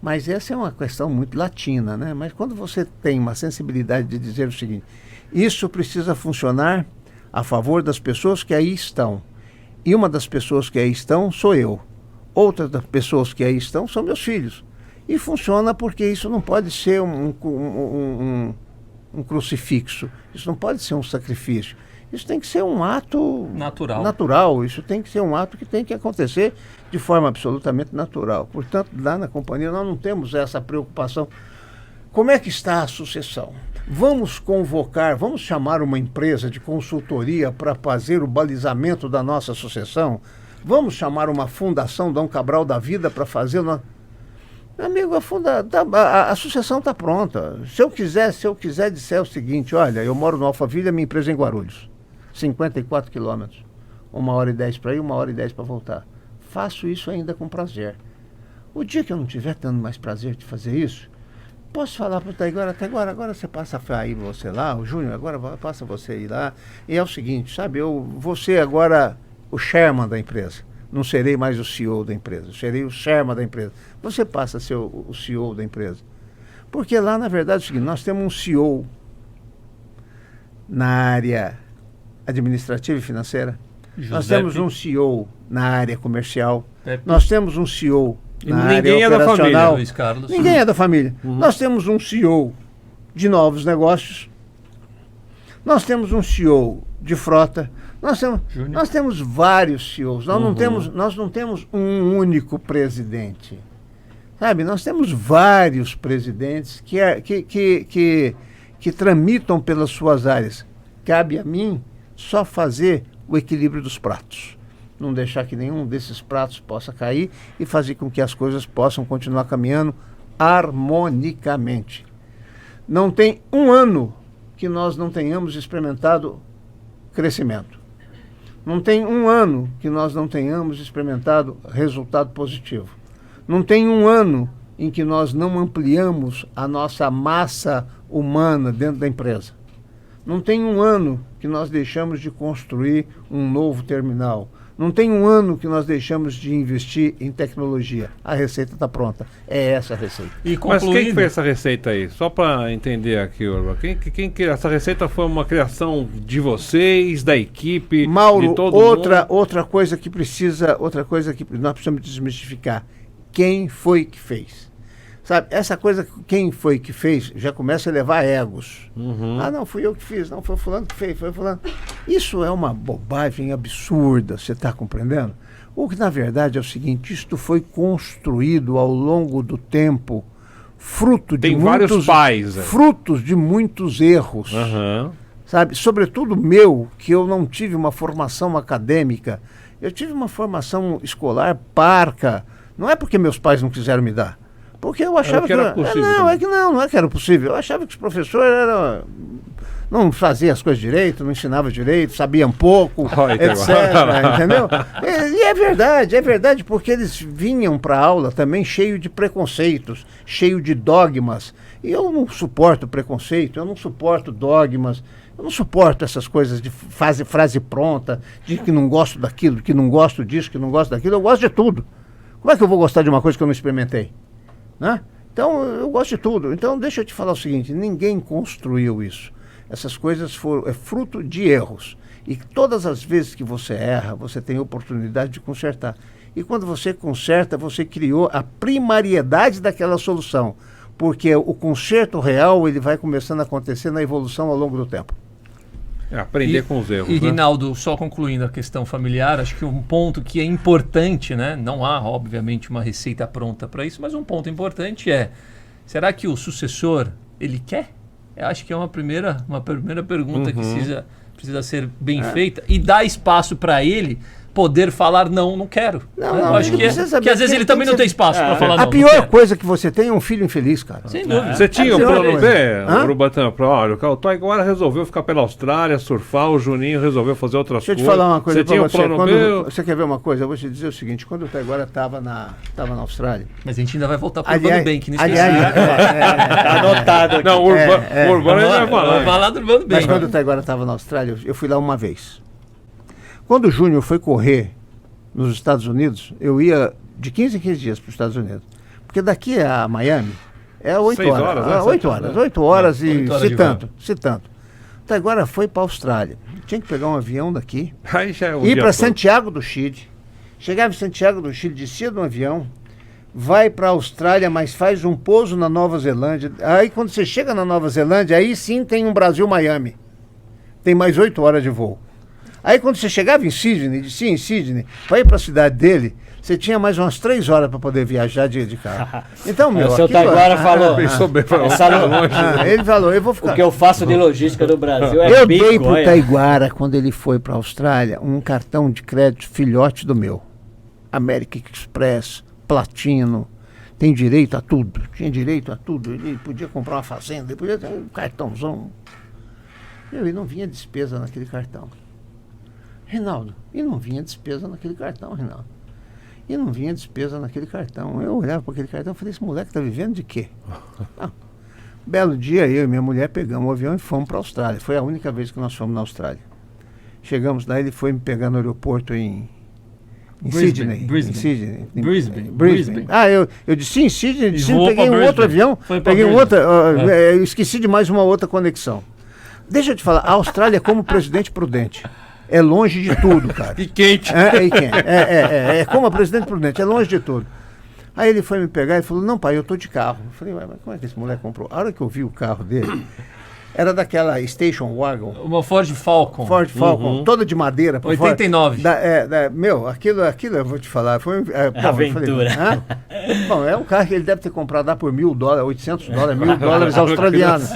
Mas essa é uma questão muito latina, né? Mas quando você tem uma sensibilidade de dizer o seguinte, isso precisa funcionar a favor das pessoas que aí estão. E uma das pessoas que aí estão sou eu. Outras das pessoas que aí estão são meus filhos. E funciona porque isso não pode ser um crucifixo. Isso não pode ser um sacrifício. Isso tem que ser um ato natural. Isso tem que ser um ato que tem que acontecer de forma absolutamente natural. Portanto, lá na companhia nós não temos essa preocupação. Como é que está a sucessão? Vamos vamos chamar uma empresa de consultoria para fazer o balizamento da nossa sucessão? Vamos chamar uma fundação Dom Cabral da Vida para fazer... Meu amigo, a sucessão está pronta. Se eu quiser disser o seguinte, olha, eu moro no Alphaville, minha empresa é em Guarulhos. 54 quilômetros. 1h10 para ir, 1h10 para voltar. Faço isso ainda com prazer. O dia que eu não estiver tendo mais prazer de fazer isso, posso falar para o Taiguara, agora você passa aí você lá, o Júnior, agora passa você ir lá. E é o seguinte, sabe, eu vou ser agora o chairman da empresa. Não serei mais o CEO da empresa, serei o chairman da empresa. Você passa a ser o CEO da empresa. Porque lá, na verdade, é o seguinte, nós temos um CEO na área administrativa e financeira, nós temos um CEO na área comercial, nós temos um CEO na área operacional. Da família, Luiz Carlos. Ninguém é da família. Nós temos um CEO de novos negócios, nós temos um CEO de frota, nós temos vários CEOs, nós não temos um único presidente. Sabe, nós temos vários presidentes que tramitam pelas suas áreas. Cabe a mim só fazer o equilíbrio dos pratos. Não deixar que nenhum desses pratos possa cair e fazer com que as coisas possam continuar caminhando harmonicamente. Não tem um ano que nós não tenhamos experimentado crescimento. Não tem um ano que nós não tenhamos experimentado resultado positivo. Não tem um ano em que nós não ampliamos a nossa massa humana dentro da empresa. Não tem um ano que nós deixamos de construir um novo terminal. Não tem um ano que nós deixamos de investir em tecnologia. A receita está pronta. É essa a receita. Mas quem fez essa receita aí? Só para entender aqui, Urba. Essa receita foi uma criação de vocês, da equipe, Mauro, de todo mundo? Outra coisa que nós precisamos desmistificar. Quem foi que fez? Sabe, essa coisa, quem foi que fez, já começa a levar egos. Ah, não, fui eu que fiz, não, foi fulano que fez, foi fulano. Isso é uma bobagem absurda, você está compreendendo? O que, na verdade, é o seguinte, isto foi construído ao longo do tempo, frutos de muitos erros. Sabe, sobretudo meu, que eu não tive uma formação acadêmica, eu tive uma formação escolar parca. Não é porque meus pais não quiseram me dar. Porque eu achava que era possível. Não é que era possível. Eu achava que os professores não faziam as coisas direito, não ensinavam direito, sabiam pouco, etc. Entendeu? E é verdade, porque eles vinham para a aula também cheio de preconceitos, cheio de dogmas. E eu não suporto preconceito, eu não suporto dogmas, eu não suporto essas coisas de frase pronta, de que não gosto daquilo, que não gosto disso, que não gosto daquilo. Eu gosto de tudo. Como é que eu vou gostar de uma coisa que eu não experimentei? Né? Então, eu gosto de tudo. Então, deixa eu te falar o seguinte, ninguém construiu isso. Essas coisas foram fruto de erros. E todas as vezes que você erra, você tem oportunidade de consertar. E quando você conserta, você criou a primariedade daquela solução. Porque o conserto real, ele vai começando a acontecer na evolução ao longo do tempo. Aprender com os erros. E, né? Rinaldo, só concluindo a questão familiar, acho que um ponto que é importante, né? Não há, obviamente, uma receita pronta para isso, mas um ponto importante é, será que o sucessor, ele quer? Eu acho que é uma primeira pergunta que precisa ser bem feita e dar espaço para ele poder falar não quero. Eu acho que às vezes ele também não tem espaço para falar não. A pior coisa que você tem é um filho infeliz, cara. Sem dúvida. Você tinha um plano B, Urubatã? Olha, o Taiguara resolveu ficar pela Austrália, surfar, o Juninho resolveu fazer outras coisas. Deixa eu te falar uma coisa. Você tinha um plano B? Você quer ver uma coisa? Eu vou te dizer o seguinte, quando o Taiguara estava na Austrália... Mas a gente ainda vai voltar para o Urbano Bank, não esqueci. Tá anotado aqui. Não, o Urbano ele vai falar. Vai falar do Urbano Bank. Mas quando o Taiguara estava na Austrália, eu fui lá uma vez. Quando o Júnior foi correr nos Estados Unidos, eu ia de 15 em 15 dias para os Estados Unidos. Porque daqui a Miami é 8 6 horas. né? 8 horas e 8 horas se tanto. Então agora foi para a Austrália. Tinha que pegar um avião daqui, Aí já é o ir dia para todo. Santiago do Chile. Chegava em Santiago do Chile, descia de um avião, vai para a Austrália, mas faz um pouso na Nova Zelândia. Aí quando você chega na Nova Zelândia, aí sim tem um Brasil-Miami. Tem mais 8 horas de voo. Aí quando você chegava em Sydney, descia em Sydney, para ir para a cidade dele, você tinha mais umas 3 horas para poder viajar de carro. Então, meu... O seu Taiguara falou... ele falou, eu vou ficar... O que eu faço de logística do Brasil é Eu dei pro olha. Taiguara, quando ele foi para a Austrália, um cartão de crédito filhote do meu. American Express, Platino, tem direito a tudo. Tinha direito a tudo. Ele podia comprar uma fazenda, ele podia ter um cartãozão. E não vinha despesa naquele cartão. Reinaldo, e não vinha despesa naquele cartão, Reinaldo. E não vinha despesa naquele cartão. Eu olhava para aquele cartão e falei, esse moleque tá vivendo de quê? Belo dia, eu e minha mulher pegamos o avião e fomos para a Austrália. Foi a única vez que nós fomos na Austrália. Chegamos lá, ele foi me pegar no aeroporto em Sydney. Brisbane. Eu disse em Sydney, peguei um outro avião, eu esqueci de mais uma outra conexão. Deixa eu te falar, a Austrália é como Presidente Prudente. É longe de tudo, cara. E quente. É como a Presidente Prudente, é longe de tudo. Aí ele foi me pegar e falou, não pai, eu tô de carro. Eu falei, mas como é que esse moleque comprou? A hora que eu vi o carro dele, era daquela Station Wagon. Uma Ford Falcon. Toda de madeira. 89. Meu, aquilo eu vou te falar. Foi aventura. Bom, é um carro que ele deve ter comprado lá por $1.000, $800, $1.000 australianos.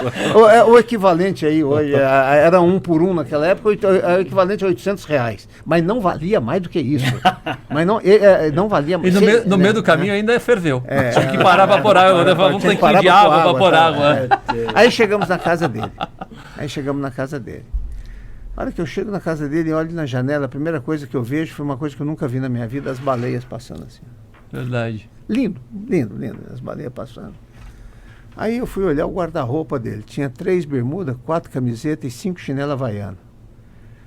O equivalente aí hoje, era 1 por 1 naquela época, o equivalente a R$800. Mas não valia mais do que isso. Mas não valia mais. E no meio do caminho ainda ferveu. Tinha que parar para pôr água. Vamos ter que ir de água para pôr água. Aí chegamos na casa dele. A hora que eu chego na casa dele e olho na janela, a primeira coisa que eu vejo foi uma coisa que eu nunca vi na minha vida, as baleias passando assim. Verdade. Lindo, as baleias passando. Aí eu fui olhar o guarda-roupa dele. Tinha 3 bermudas, 4 camisetas e 5 chinelas havaianas.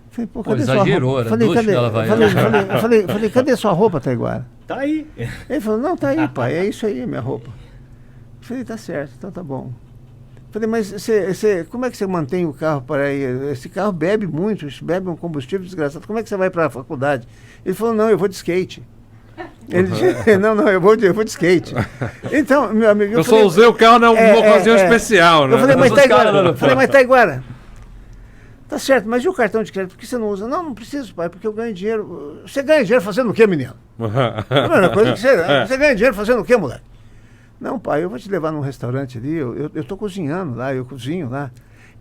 Falei, pô, cadê sua roupa? Era 2 chinelas havaianas. Falei, cadê sua roupa, Taiguara? Tá aí. Ele falou, não, tá aí, pai, é isso aí, minha roupa. Falei, tá certo, então tá bom. Falei, mas como é que você mantém o carro para ir? Esse carro bebe muito, bebe um combustível desgraçado. Como é que você vai para a faculdade? Ele falou, não, eu vou de skate. Ele disse, não, eu vou de skate. Então, meu amigo... Eu só usei o carro numa ocasião especial, né? Eu falei, mas Taiguara, tá certo, mas e o cartão de crédito? Por que você não usa? Não preciso, pai, porque eu ganho dinheiro. Você ganha dinheiro fazendo o quê, menino? A primeira coisa que você ganha dinheiro fazendo o quê, moleque? Não, pai, eu vou te levar num restaurante ali, eu tô cozinhando lá, eu cozinho lá.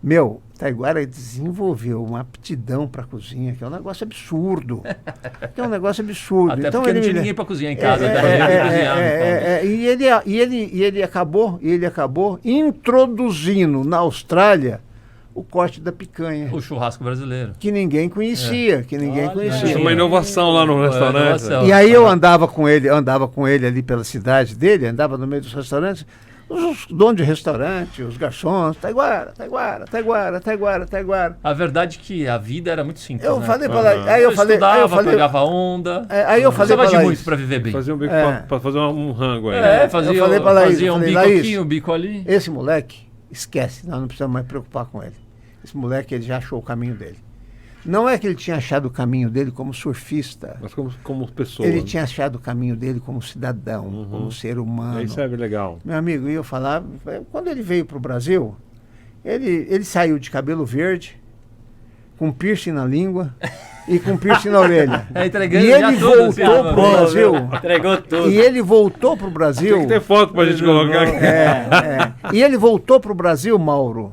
Meu, Taiguara desenvolveu uma aptidão para cozinha, que é um negócio absurdo. Que é um negócio absurdo. Até então, porque não ele, tinha ninguém para cozinhar em casa. Daí e ele acabou introduzindo na Austrália o corte da picanha. O churrasco brasileiro. Que ninguém conhecia, Isso é uma inovação lá no restaurante. E aí eu andava com ele ali pela cidade dele, andava no meio dos restaurantes, os donos de restaurante, os garçons, Taiguara. A verdade é que a vida era muito simples, Eu né? falei para ela, aí eu falei, pegava onda. aí eu falei Precisava de para muito Laís, para viver bem. Fazer um bico pra fazer um rango aí. Fazia, eu falei pra Laís, fazia eu um falei, bico Laís, aqui, um bico ali. esse moleque, esquece, nós não precisamos mais preocupar com ele. Esse moleque, ele já achou o caminho dele. Não é que ele tinha achado o caminho dele como surfista. Mas como pessoa. Ele né? tinha achado o caminho dele como cidadão, como ser humano. Isso é legal. Meu amigo, eu falava, quando ele veio para o Brasil, ele saiu de cabelo verde, com piercing na língua e com piercing na orelha. Entregando E já ele tudo, assim, voltou pro Brasil. Entregou tudo. E ele voltou pro Brasil. Tem que ter foto pra gente colocar aqui. E ele voltou pro Brasil, Mauro,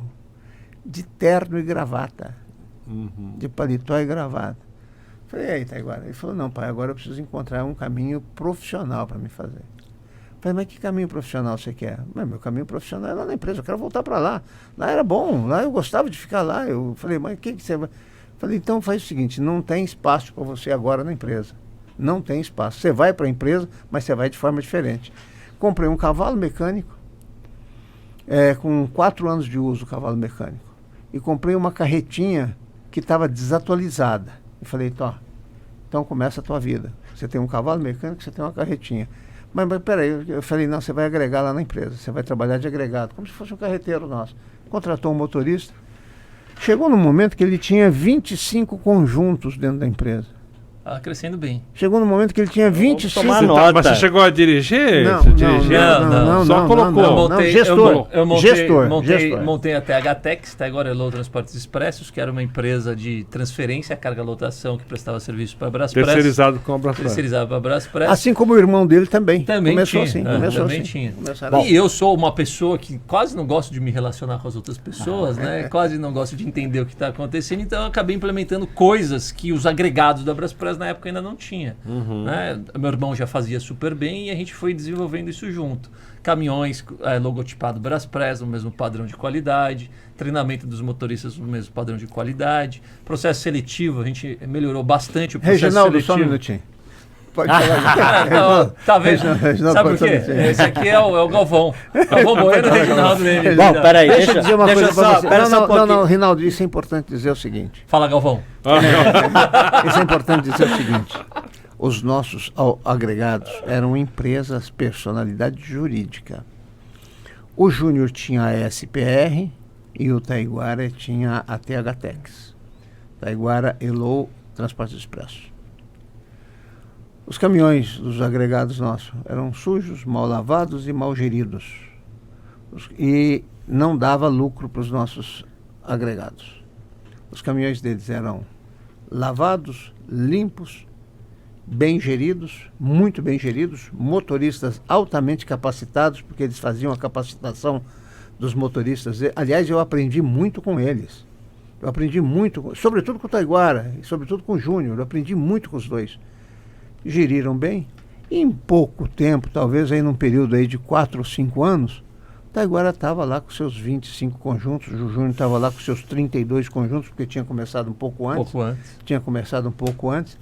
de terno e gravata. De paletó e gravata. Falei, e aí, Taiguara? Ele falou, não, pai, agora eu preciso encontrar um caminho profissional para me fazer. Falei, mas que caminho profissional você quer? Meu caminho profissional é lá na empresa, eu quero voltar para lá. Lá era bom, lá eu gostava de ficar lá. Eu falei, mas o que você vai... Falei, então faz o seguinte, não tem espaço para você agora na empresa. Não tem espaço. Você vai para a empresa, mas você vai de forma diferente. Comprei um cavalo mecânico, com 4 anos de uso, o cavalo mecânico. E comprei uma carretinha que estava desatualizada. E falei, então começa a tua vida. Você tem um cavalo mecânico, você tem uma carretinha. Mas peraí, eu falei, não, você vai agregar lá na empresa, você vai trabalhar de agregado, como se fosse um carreteiro nosso. Contratou um motorista. Chegou no momento que ele tinha 25 conjuntos dentro da empresa. Crescendo bem. Chegou no momento que ele tinha 25... tomar nota. Mas você chegou a dirigir? Não, Você não, dirigiu? não, Só colocou. Gestor. Eu montei a THTEX, Taiguara Hello Transportes Expressos, que era uma empresa de transferência, carga lotação, que prestava serviço para a Braspress. Terceirizado com a Braspress. Terceirizado para a Braspress. Assim como o irmão dele também. Também começou tinha. assim. Começou também assim. tinha. Começaram E eu sou uma pessoa que quase não gosto de me relacionar com as outras pessoas, né? Quase não gosto de entender o que está acontecendo, então eu acabei implementando coisas que os agregados da Braspress na época ainda não tinha. Né? Meu irmão já fazia super bem e a gente foi desenvolvendo isso junto. Caminhões logotipado Braspress, no mesmo padrão de qualidade, treinamento dos motoristas no mesmo padrão de qualidade, processo seletivo, a gente melhorou bastante o processo Reginaldo, seletivo. só um minutinho. Pode falar. Não, tá vendo? Reginaldo, Sabe por quê? pode falar. Esse aqui é o Galvão. Galvão Bueno e o Reginaldo nele. Bom, peraí, Deixa eu dizer uma coisa pra você. Pera só um pouquinho. Não, Rinaldo, isso é importante dizer o seguinte. Fala, Galvão. Isso é importante dizer o seguinte. Os nossos agregados eram empresas, personalidade jurídica. O Júnior tinha a SPR e o Taiguara tinha a THTEX. Taiguara Hello Transporte Expresso. Os caminhões dos agregados nossos eram sujos, mal lavados e mal geridos. E não dava lucro para os nossos agregados. Os caminhões deles eram lavados, limpos, bem geridos, muito bem geridos, motoristas altamente capacitados, porque eles faziam a capacitação dos motoristas. Aliás, eu aprendi muito com eles. Eu aprendi muito, sobretudo com o Taiguara e sobretudo com o Júnior, eu aprendi muito com os dois. Geriram bem. E em pouco tempo, talvez aí num período aí de 4 ou 5 anos, o Taiguara estava lá com seus 25 conjuntos, o Júnior estava lá com seus 32 conjuntos, porque tinha começado um pouco antes. Tinha começado um pouco antes.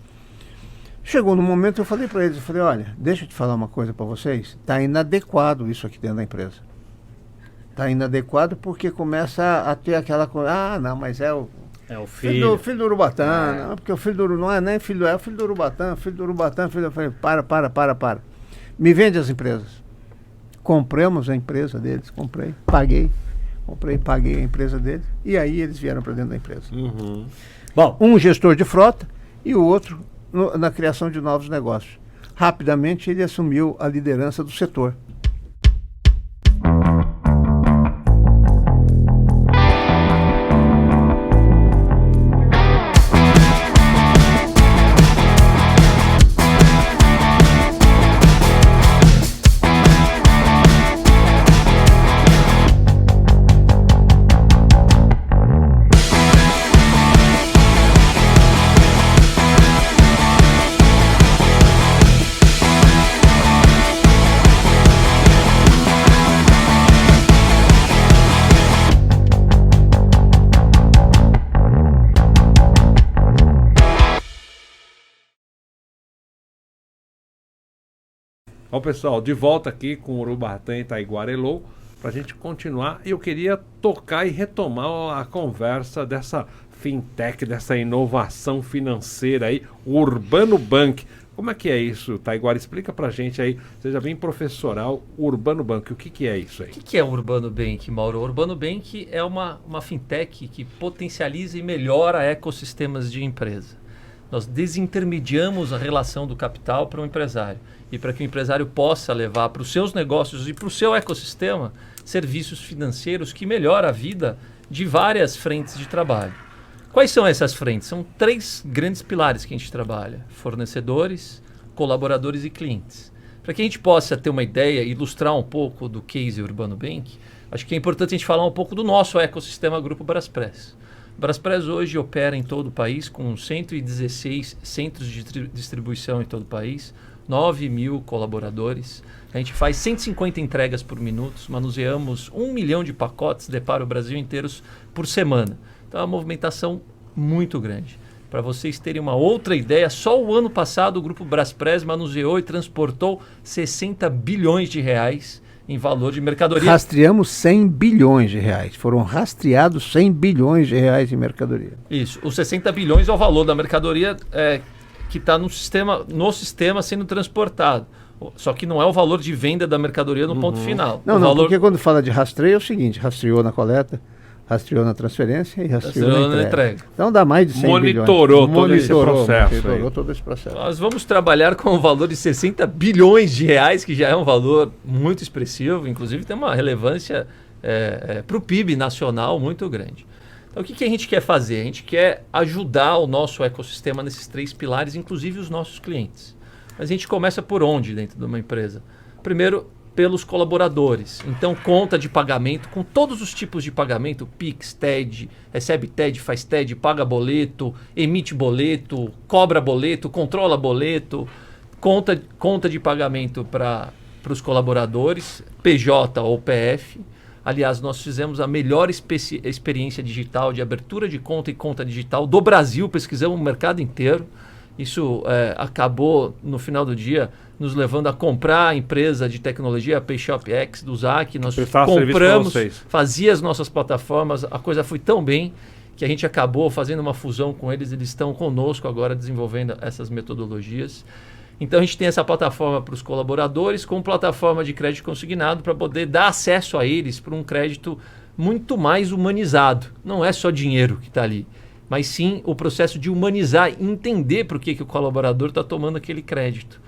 Chegou no momento, eu falei para eles, olha, deixa eu te falar uma coisa para vocês, está inadequado isso aqui dentro da empresa. Está inadequado porque começa a ter aquela coisa, não, mas é o filho do Urubatã, não, porque o filho do Urubatã não é nem filho, é o filho do Urubatã, eu falei, para. Me vende as empresas. Compramos a empresa deles, paguei a empresa deles, e aí eles vieram para dentro da empresa. Bom, Um gestor de frota e o outro na criação de novos negócios. Rapidamente ele assumiu a liderança do setor. Ó, pessoal, de volta aqui com o Urubatã e Taiguarelô, para a gente continuar. E eu queria tocar e retomar a conversa dessa fintech, dessa inovação financeira aí, o Urbano Bank. Como é que é isso, Taiguara? Explica pra gente aí, seja bem professoral, o Urbano Bank, o que é isso aí? O que é o Urbano Bank, Mauro? O Urbano Bank é uma fintech que potencializa e melhora ecossistemas de empresa. Nós desintermediamos a relação do capital para o empresário. E para que o empresário possa levar para os seus negócios e para o seu ecossistema serviços financeiros que melhoram a vida de várias frentes de trabalho. Quais são essas frentes? São 3 grandes pilares que a gente trabalha: fornecedores, colaboradores e clientes. Para que a gente possa ter uma ideia e ilustrar um pouco do case Urbano Bank, acho que é importante a gente falar um pouco do nosso ecossistema Grupo Braspress. O Braspress hoje opera em todo o país com 116 centros de distribuição em todo o país, 9 mil colaboradores. A gente faz 150 entregas por minuto, manuseamos 1 milhão de pacotes para o Brasil inteiros por semana. Então é uma movimentação muito grande. Para vocês terem uma outra ideia, só o ano passado o Grupo Braspress manuseou e transportou 60 bilhões de reais em valor de mercadoria. Rastreamos 100 bilhões de reais. Foram rastreados 100 bilhões de reais em mercadoria. Isso. Os 60 bilhões é o valor da mercadoria que está no sistema sendo transportado. Só que não é o valor de venda da mercadoria no ponto final. Não, porque quando fala de rastreio é o seguinte: rastreou na coleta, rastreou na transferência e rastreou na entrega. Então dá mais de 100 Monitorou bilhões. todo esse processo. Monitorou todo esse processo. Nós vamos trabalhar com o valor de 60 bilhões de reais, que já é um valor muito expressivo, inclusive tem uma relevância para o PIB nacional muito grande. Então o que a gente quer fazer? A gente quer ajudar o nosso ecossistema nesses 3 pilares, inclusive os nossos clientes. Mas a gente começa por onde dentro de uma empresa? Primeiro, pelos colaboradores. Então, conta de pagamento, com todos os tipos de pagamento: Pix, TED, recebe TED, faz TED, paga boleto, emite boleto, cobra boleto, controla boleto, conta de pagamento para os colaboradores, PJ ou PF. Aliás, nós fizemos a melhor experiência digital de abertura de conta e conta digital do Brasil, pesquisamos o mercado inteiro. Isso acabou, no final do dia, nos levando a comprar a empresa de tecnologia, a PayShopX, do Zac. Nós compramos, fazia as nossas plataformas, a coisa foi tão bem que a gente acabou fazendo uma fusão com eles. Eles estão conosco agora desenvolvendo essas metodologias. Então a gente tem essa plataforma para os colaboradores, com plataforma de crédito consignado para poder dar acesso a eles para um crédito muito mais humanizado. Não é só dinheiro que está ali, mas sim o processo de humanizar e entender por que o colaborador está tomando aquele crédito.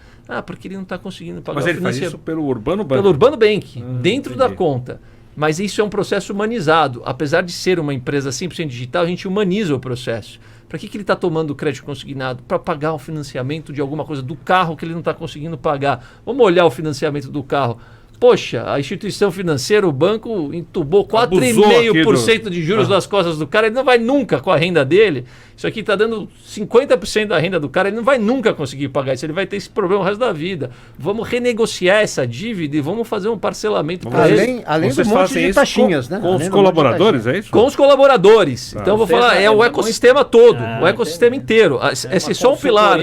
Porque ele não está conseguindo pagar. Mas ele faz isso pelo Urbano Bank? Pelo Urbano Bank, dentro da conta. Mas isso é um processo humanizado. Apesar de ser uma empresa 100% digital, a gente humaniza o processo. Para que ele está tomando o crédito consignado? Para pagar o financiamento de alguma coisa do carro que ele não está conseguindo pagar. Vamos olhar o financiamento do carro. Poxa, a instituição financeira, o banco, entubou 4,5% de juros das costas do cara. Ele não vai nunca com a renda dele. Isso aqui está dando 50% da renda do cara. Ele não vai nunca conseguir pagar isso. Ele vai ter esse problema o resto da vida. Vamos renegociar essa dívida e vamos fazer um parcelamento para ele. Além do monte de taxinhas, né? Com os colaboradores, é isso? Com os colaboradores. Então, eu vou falar, é o ecossistema todo, o ecossistema inteiro. Esse é só um pilar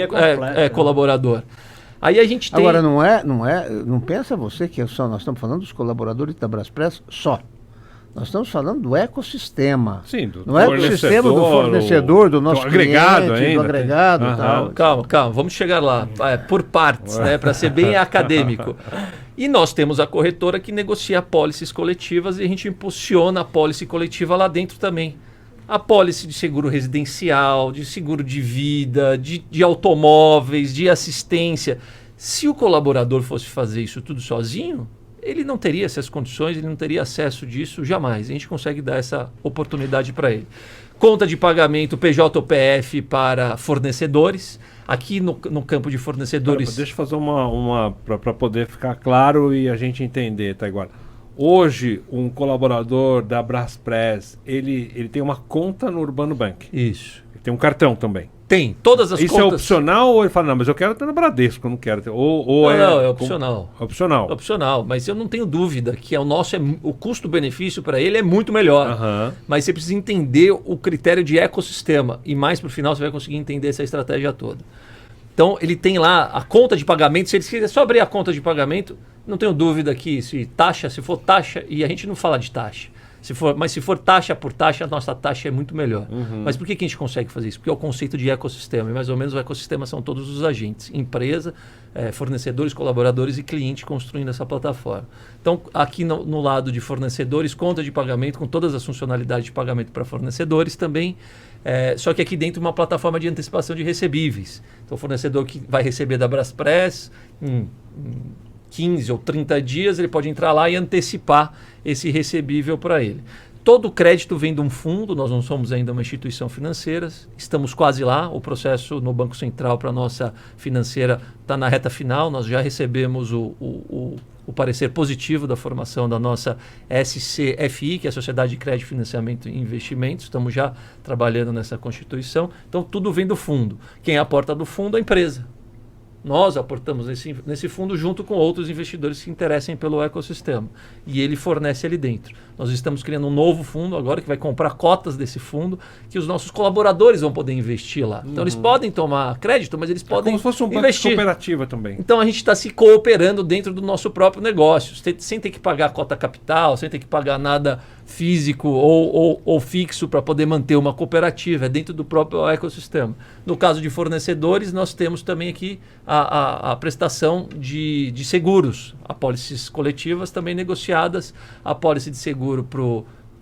colaborador. Aí a gente tem... Agora, não pensa você que nós estamos falando dos colaboradores da Braspress só. Nós estamos falando do ecossistema. Sim, do ecossistema do fornecedor, do nosso agregado cliente, do agregado. Tal. Calma, vamos chegar lá, por partes, né, para ser bem acadêmico. E nós temos a corretora que negocia apólices coletivas e a gente impulsiona a apólice coletiva lá dentro também. Apólice de seguro residencial, de seguro de vida, de automóveis, de assistência. Se o colaborador fosse fazer isso tudo sozinho, ele não teria essas condições, ele não teria acesso disso jamais. A gente consegue dar essa oportunidade para ele. Conta de pagamento PJ ou PF para fornecedores. Aqui no campo de fornecedores... Deixa eu fazer uma para poder ficar claro e a gente entender, Taiguara. Hoje, um colaborador da Braspress, ele tem uma conta no Urbano Bank. Isso. Ele tem um cartão também. Tem, todas as Isso contas... é opcional ou ele fala, não, mas eu quero ter no Bradesco, eu não quero ter... Não, é opcional. Opcional. Opcional, mas eu não tenho dúvida que o custo-benefício para ele é muito melhor. Mas você precisa entender o critério de ecossistema e mais para o final você vai conseguir entender essa estratégia toda. Então, ele tem lá a conta de pagamento. Se ele quiser só abrir a conta de pagamento, não tenho dúvida que se for taxa, e a gente não fala de taxa, mas se for taxa por taxa, a nossa taxa é muito melhor. Mas por que a gente consegue fazer isso? Porque é o conceito de ecossistema. E mais ou menos o ecossistema são todos os agentes. Empresa, fornecedores, colaboradores e cliente construindo essa plataforma. Então, aqui no lado de fornecedores, conta de pagamento com todas as funcionalidades de pagamento para fornecedores também. Só que aqui dentro uma plataforma de antecipação de recebíveis. Então, o fornecedor que vai receber da Braspress 15 ou 30 dias, ele pode entrar lá e antecipar esse recebível para ele. Todo o crédito vem de um fundo, nós não somos ainda uma instituição financeira, estamos quase lá, o processo no Banco Central para a nossa financeira está na reta final, nós já recebemos o parecer positivo da formação da nossa SCFI, que é a Sociedade de Crédito, Financiamento e Investimentos, estamos já trabalhando nessa constituição, então tudo vem do fundo. Quem é a porta do fundo? A empresa. Nós aportamos nesse fundo junto com outros investidores que se interessem pelo ecossistema. E ele fornece ali dentro. Nós estamos criando um novo fundo agora que vai comprar cotas desse fundo que os nossos colaboradores vão poder investir lá. Então eles podem tomar crédito, mas eles podem como se fosse um banco investir. de cooperativa também. Então a gente está se cooperando dentro do nosso próprio negócio, sem ter que pagar cota capital, sem ter que pagar nada físico ou fixo para poder manter uma cooperativa, é dentro do próprio ecossistema. No caso de fornecedores, nós temos também aqui a prestação de seguros, apólices coletivas também negociadas, a apólice de seguro para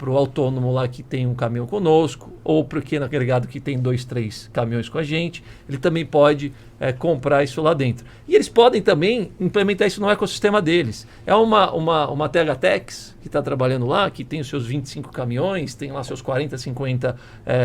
o autônomo lá que tem um caminhão conosco, ou para o pequeno agregado que tem 2, 3 caminhões com a gente, ele também pode comprar isso lá dentro. E eles podem também implementar isso no ecossistema deles. É uma THTEX que está trabalhando lá, que tem os seus 25 caminhões, tem lá seus 40, 50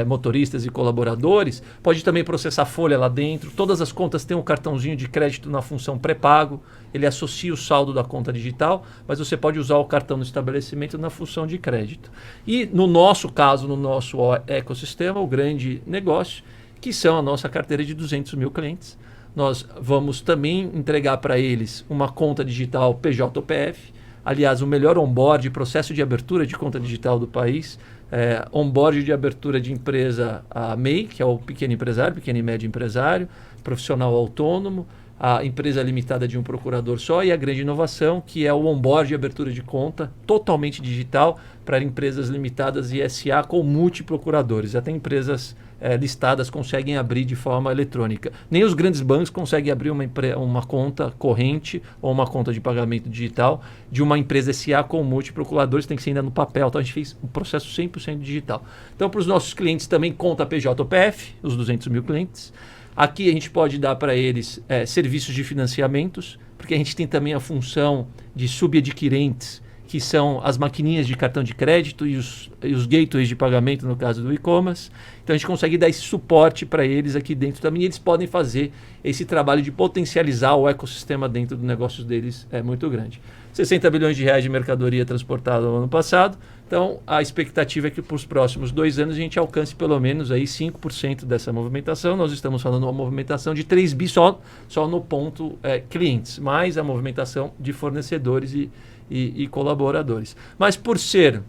motoristas e colaboradores, pode também processar folha lá dentro, todas as contas têm um cartãozinho de crédito na função pré-pago, ele associa o saldo da conta digital, mas você pode usar o cartão no estabelecimento na função de crédito. E no nosso caso, no nosso ecossistema, o grande negócio, que são a nossa carteira de 200 mil clientes. Nós vamos também entregar para eles uma conta digital PJ/PF, aliás, o melhor onboard, processo de abertura de conta digital do país, onboard de abertura de empresa a MEI, que é o pequeno empresário, pequeno e médio empresário, profissional autônomo, a empresa limitada de um procurador só e a grande inovação, que é o onboard de abertura de conta totalmente digital para empresas limitadas e SA com multiprocuradores. Até empresas listadas conseguem abrir de forma eletrônica. Nem os grandes bancos conseguem abrir uma conta corrente ou uma conta de pagamento digital de uma empresa SA com multiprocuradores, tem que ser ainda no papel. Então a gente fez um processo 100% digital. Então para os nossos clientes também conta PJ/PF, os 200 mil clientes. Aqui a gente pode dar para eles serviços de financiamentos, porque a gente tem também a função de subadquirentes, que são as maquininhas de cartão de crédito e os gateways de pagamento, no caso do e-commerce. Então a gente consegue dar esse suporte para eles aqui dentro também, e eles podem fazer esse trabalho de potencializar o ecossistema dentro do negócio deles, é muito grande. 60 bilhões de reais de mercadoria transportada no ano passado, então a expectativa é que para os próximos 2 anos a gente alcance pelo menos aí 5% dessa movimentação. Nós estamos falando de uma movimentação de 3 bi só no ponto clientes, mais a movimentação de fornecedores e colaboradores. Mas por ser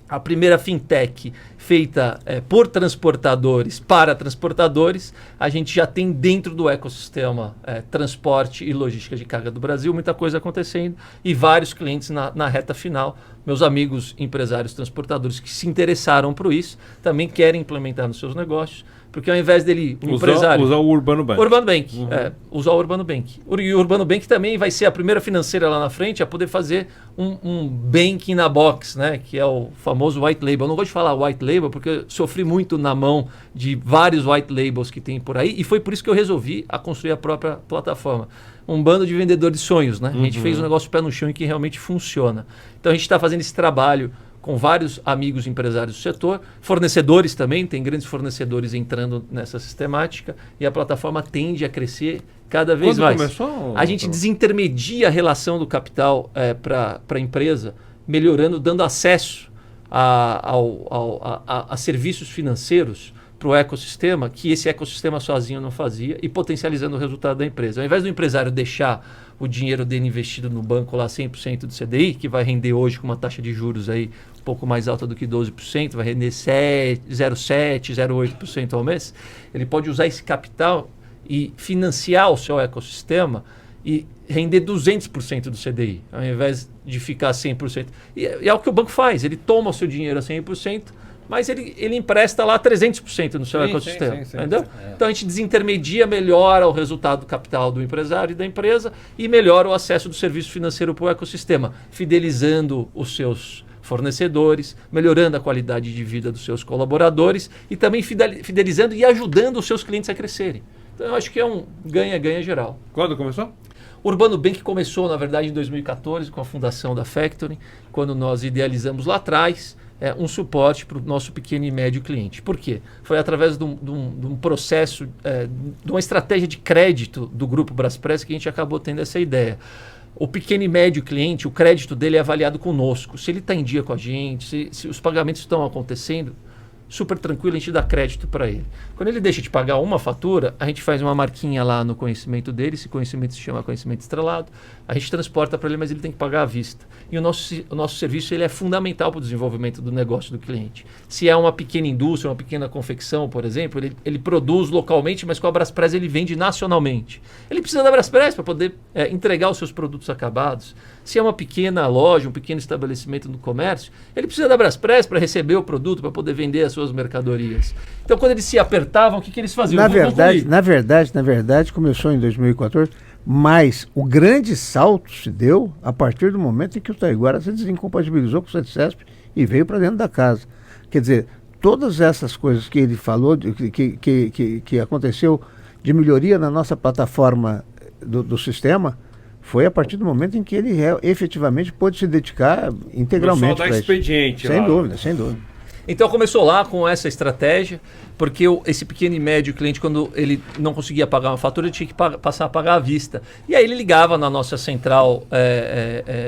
a primeira fintech feita por transportadores para transportadores, a gente já tem dentro do ecossistema transporte e logística de carga do Brasil muita coisa acontecendo e vários clientes na reta final. Meus amigos empresários transportadores que se interessaram por isso também querem implementar nos seus negócios, porque ao invés dele, empresário... Usar o Urbano Bank. Urbano Bank, usar o Urbano Bank. E o Urbano Bank também vai ser a primeira financeira lá na frente a poder fazer um banking na box, né? Que é o famoso white label. Eu não gosto de falar white label porque eu sofri muito na mão de vários white labels que tem por aí e foi por isso que eu resolvi construir a própria plataforma. Um bando de vendedores de sonhos, né? A gente fez um negócio pé no chão e que realmente funciona. Então a gente está fazendo esse trabalho com vários amigos empresários do setor, fornecedores também, tem grandes fornecedores entrando nessa sistemática e a plataforma tende a crescer cada vez mais. Começou? A gente desintermedia a relação do capital para a empresa, melhorando, dando acesso a serviços financeiros para o ecossistema, que esse ecossistema sozinho não fazia, e potencializando o resultado da empresa. Ao invés do empresário deixar o dinheiro dele investido no banco lá 100% do CDI, que vai render hoje com uma taxa de juros aí um pouco mais alta do que 12%, vai render 0,7%, 0,8% ao mês, ele pode usar esse capital e financiar o seu ecossistema e render 200% do CDI, ao invés de ficar 100%. E é o que o banco faz, ele toma o seu dinheiro a 100%, mas ele empresta lá 300% no seu ecossistema. Sim. Entendeu? Então a gente desintermedia, melhora o resultado do capital do empresário e da empresa e melhora o acesso do serviço financeiro para o ecossistema, fidelizando os seus fornecedores, melhorando a qualidade de vida dos seus colaboradores e também fidelizando e ajudando os seus clientes a crescerem. Então eu acho que é um ganha-ganha geral. Quando começou? O Urbano Bank começou, na verdade, em 2014, com a fundação da Factoring, quando nós idealizamos lá atrás um suporte para o nosso pequeno e médio cliente. Por quê? Foi através de um processo, de uma estratégia de crédito do Grupo Braspress que a gente acabou tendo essa ideia. O pequeno e médio cliente, o crédito dele é avaliado conosco. Se ele está em dia com a gente, se os pagamentos estão acontecendo, super tranquilo, a gente dá crédito para ele. Quando ele deixa de pagar uma fatura, a gente faz uma marquinha lá no conhecimento dele, esse conhecimento se chama conhecimento estrelado, a gente transporta para ele, mas ele tem que pagar à vista. E o nosso serviço ele é fundamental para o desenvolvimento do negócio do cliente. Se é uma pequena indústria, uma pequena confecção, por exemplo, ele produz localmente, mas com a Braspress ele vende nacionalmente. Ele precisa da Braspress para poder entregar os seus produtos acabados. Se é uma pequena loja, um pequeno estabelecimento no comércio, ele precisa da Braspress para receber o produto, para poder vender as suas mercadorias. Então, quando eles se apertavam, o que eles faziam? Na verdade, começou em 2014, mas o grande salto se deu a partir do momento em que o Taiguara se desincompatibilizou com o CETCESP e veio para dentro da casa. Quer dizer, todas essas coisas que ele falou, que aconteceu de melhoria na nossa plataforma do sistema, foi a partir do momento em que ele efetivamente pôde se dedicar integralmente para expediente. Sem dúvida. Então começou lá com essa estratégia, porque esse pequeno e médio cliente, quando ele não conseguia pagar uma fatura, ele tinha que passar a pagar à vista. E aí ele ligava na nossa central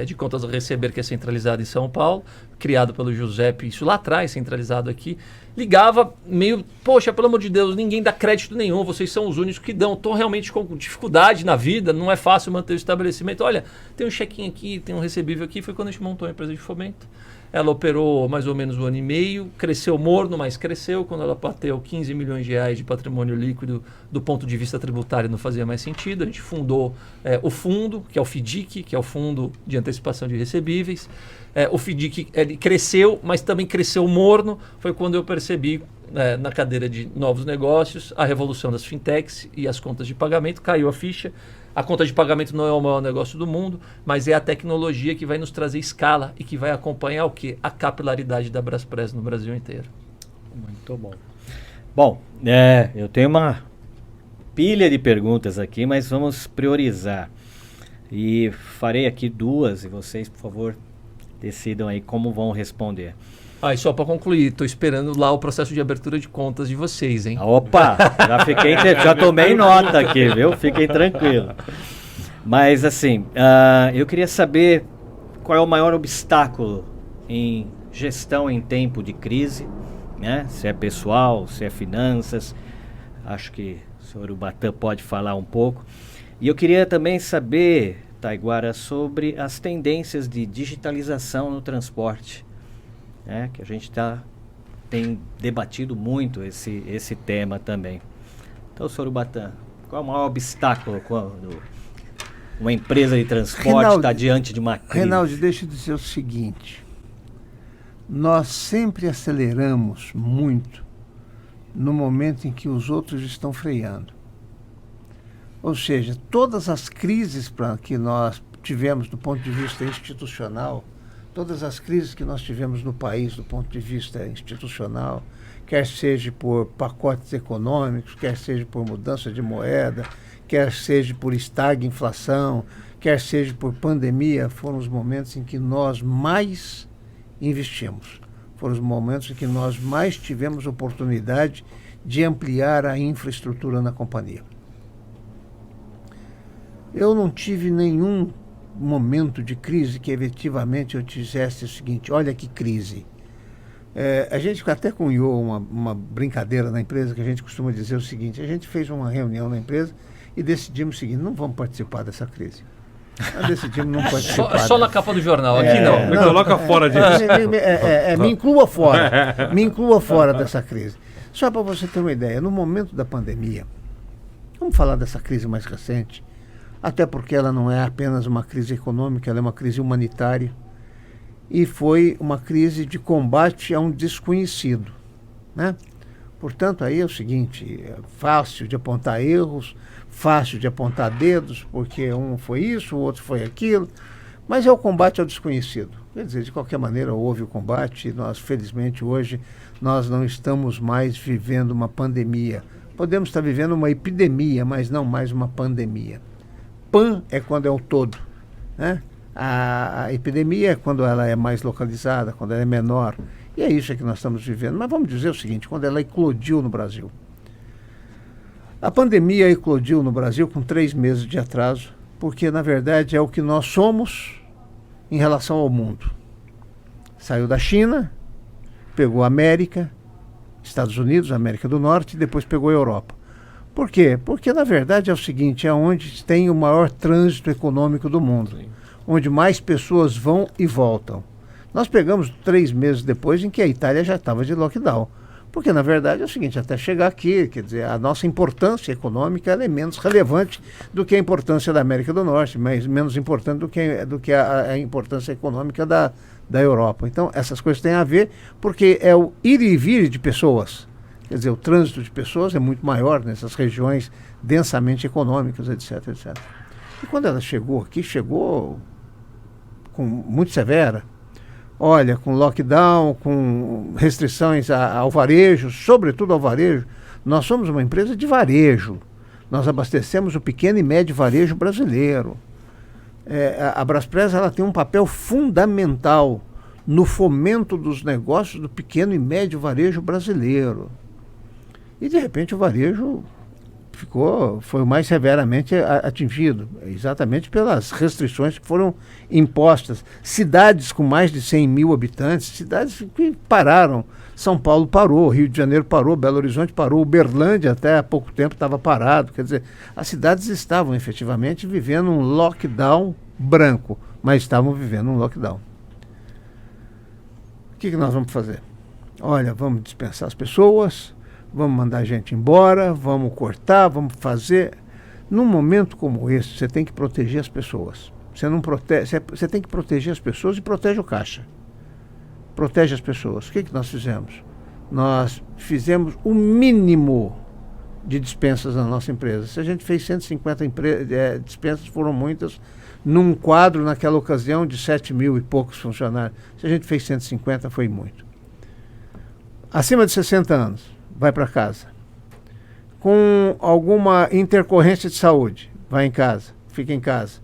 de contas a receber, que é centralizada em São Paulo, criado pelo Giuseppe, isso lá atrás, centralizado aqui. Ligava meio, poxa, pelo amor de Deus, ninguém dá crédito nenhum, vocês são os únicos que dão. Estou realmente com dificuldade na vida, não é fácil manter o estabelecimento. Olha, tem um check-in aqui, tem um recebível aqui. Foi quando a gente montou a empresa de fomento. Ela operou mais ou menos 1 ano e meio, cresceu morno, mas cresceu. Quando ela bateu 15 milhões de reais de patrimônio líquido, do ponto de vista tributário não fazia mais sentido. A gente fundou o fundo, que é o FDIC, que é o Fundo de Antecipação de Recebíveis. O FDIC ele cresceu, mas também cresceu morno. Foi quando eu percebi, na cadeira de novos negócios, a revolução das fintechs e as contas de pagamento. Caiu a ficha. A conta de pagamento não é o maior negócio do mundo, mas é a tecnologia que vai nos trazer escala e que vai acompanhar o quê? A capilaridade da Braspress no Brasil inteiro. Muito bom. Bom, eu tenho uma pilha de perguntas aqui, mas vamos priorizar. E farei aqui 2 e vocês, por favor, decidam aí como vão responder. E só para concluir, estou esperando lá o processo de abertura de contas de vocês, hein? Opa, já tomei nota aqui, viu? Fiquem tranquilos. Mas assim, eu queria saber qual é o maior obstáculo em gestão em tempo de crise, né? Se é pessoal, se é finanças. Acho que o senhor Urbatan pode falar um pouco. E eu queria também saber, Taiguara, sobre as tendências de digitalização no transporte. Que a gente tem debatido muito esse tema também. Então, senhor Urbatan, qual é o maior obstáculo quando uma empresa de transporte está diante de uma crise? Reinaldo, deixa eu dizer o seguinte. Nós sempre aceleramos muito no momento em que os outros estão freando. Ou seja, todas as crises que nós tivemos do ponto de vista institucional, todas as crises que nós tivemos no país do ponto de vista institucional, quer seja por pacotes econômicos, quer seja por mudança de moeda, quer seja por inflação, quer seja por pandemia, foram os momentos em que nós mais investimos. Foram os momentos em que nós mais tivemos oportunidade de ampliar a infraestrutura na companhia. Eu não tive nenhum momento de crise que efetivamente eu dissesse o seguinte: olha que crise. A gente até cunhou uma brincadeira na empresa que a gente costuma dizer o seguinte: a gente fez uma reunião na empresa e decidimos o seguinte: não vamos participar dessa crise. Nós decidimos não participar. Só na capa do jornal, aqui não. Me coloca fora disso. Me inclua fora. Me inclua fora dessa crise. Só para você ter uma ideia, no momento da pandemia, Vamos falar dessa crise mais recente, até porque ela não é apenas uma crise econômica, ela é uma crise humanitária e foi uma crise de combate a um desconhecido, né? Portanto, aí é o seguinte, é fácil de apontar erros, fácil de apontar dedos, porque um foi isso, o outro foi aquilo, mas é o combate ao desconhecido. Quer dizer, de qualquer maneira, houve o combate, nós, felizmente, hoje, nós não estamos mais vivendo uma pandemia. Podemos estar vivendo uma epidemia, mas não mais uma pandemia. Pan é quando é o todo, né? A epidemia é quando ela é mais localizada, quando ela é menor. E é isso que nós estamos vivendo. Mas vamos dizer o seguinte, quando ela eclodiu no Brasil. A pandemia eclodiu no Brasil com 3 meses de atraso, porque, na verdade, é o que nós somos em relação ao mundo. Saiu da China, pegou a América, Estados Unidos, América do Norte, e depois pegou a Europa. Por quê? Porque, na verdade, é o seguinte, é onde tem o maior trânsito econômico do mundo, onde mais pessoas vão e voltam. Nós pegamos 3 meses depois em que a Itália já estava de lockdown. Porque, na verdade, é o seguinte, até chegar aqui, quer dizer, a nossa importância econômica ela é menos relevante do que a importância da América do Norte, mas menos importante do que a importância econômica da Europa. Então, essas coisas têm a ver porque é o ir e vir de pessoas. Quer dizer, o trânsito de pessoas é muito maior nessas regiões densamente econômicas, etc, etc. E quando ela chegou aqui, chegou com muito severa. Olha, com lockdown, com restrições ao varejo, sobretudo ao varejo. Nós somos uma empresa de varejo. Nós abastecemos o pequeno e médio varejo brasileiro. A Braspress ela tem um papel fundamental no fomento dos negócios do pequeno e médio varejo brasileiro. E, de repente, o varejo foi o mais severamente atingido, exatamente pelas restrições que foram impostas. Cidades com mais de 100 mil habitantes, cidades que pararam. São Paulo parou, Rio de Janeiro parou, Belo Horizonte parou, Uberlândia até há pouco tempo estava parado. Quer dizer, as cidades estavam efetivamente vivendo um lockdown branco, mas estavam vivendo um lockdown. O que nós vamos fazer? Olha, vamos dispensar as pessoas, vamos mandar a gente embora, vamos cortar, vamos fazer. Num momento como esse, você tem que proteger as pessoas. Você não protege, você tem que proteger as pessoas e protege o caixa. Protege as pessoas. O que nós fizemos? Nós fizemos o mínimo de dispensas na nossa empresa. Se a gente fez 150 dispensas, foram muitas, num quadro, naquela ocasião, de 7 mil e poucos funcionários. Se a gente fez 150, foi muito. Acima de 60 anos, vai para casa. Com alguma intercorrência de saúde, vai em casa, fica em casa.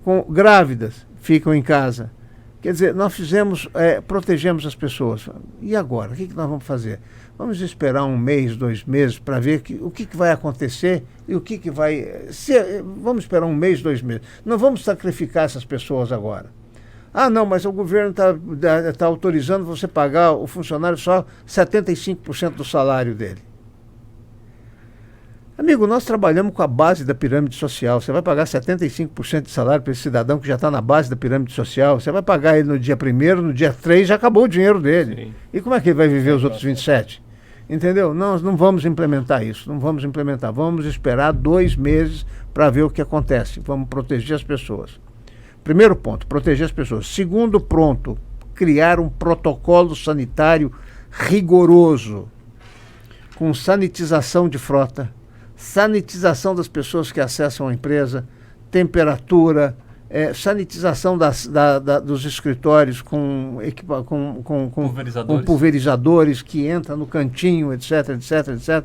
Com grávidas, ficam em casa. Quer dizer, nós protegemos as pessoas. E agora? O que nós vamos fazer? Vamos esperar 1 mês, 2 meses para ver o que vai acontecer e o que vai... Vamos esperar 1 mês, 2 meses. Não vamos sacrificar essas pessoas agora. Ah, não, mas o governo tá autorizando você pagar o funcionário só 75% do salário dele. Amigo, nós trabalhamos com a base da pirâmide social. Você vai pagar 75% de salário para esse cidadão que já está na base da pirâmide social. Você vai pagar ele no dia 1º, no dia 3 já acabou o dinheiro dele. Sim. E como é que ele vai viver os outros 27? Entendeu? Nós não vamos implementar isso. Não vamos implementar. Vamos esperar 2 meses para ver o que acontece. Vamos proteger as pessoas. Primeiro ponto, proteger as pessoas. Segundo ponto, criar um protocolo sanitário rigoroso, com sanitização de frota, sanitização das pessoas que acessam a empresa, temperatura, sanitização dos escritórios com pulverizadores que entram no cantinho, etc, etc, etc.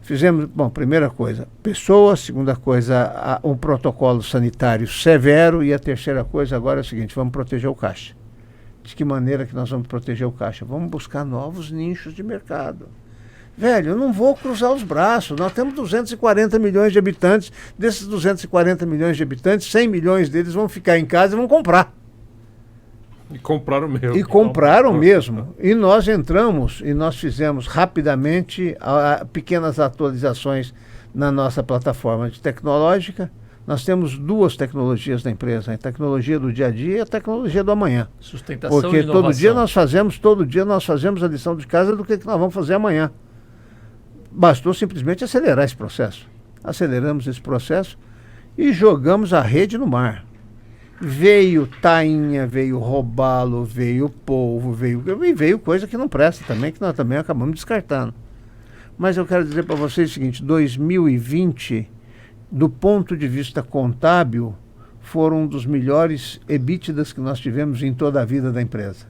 Fizemos, primeira coisa, pessoas, segunda coisa, um protocolo sanitário severo e a terceira coisa agora é o seguinte, vamos proteger o caixa. De que maneira que nós vamos proteger o caixa? Vamos buscar novos nichos de mercado. Velho, eu não vou cruzar os braços. Nós temos 240 milhões de habitantes. Desses 240 milhões de habitantes, 100 milhões deles vão ficar em casa e vão comprar. E compraram mesmo. E compraram mesmo. E nós entramos e nós fizemos rapidamente pequenas atualizações na nossa plataforma tecnológica. Nós temos 2 tecnologias na empresa, a tecnologia do dia a dia e a tecnologia do amanhã. Sustentação porque e inovação. todo dia nós fazemos a lição de casa do que nós vamos fazer amanhã. Bastou simplesmente acelerar esse processo. aceleramos esse processo e jogamos a rede no mar. Veio tainha, veio robalo, veio polvo, veio coisa que não presta também, que nós também acabamos descartando. Mas eu quero dizer para vocês o seguinte, 2020, do ponto de vista contábil, foram um dos melhores EBITDAs que nós tivemos em toda a vida da empresa.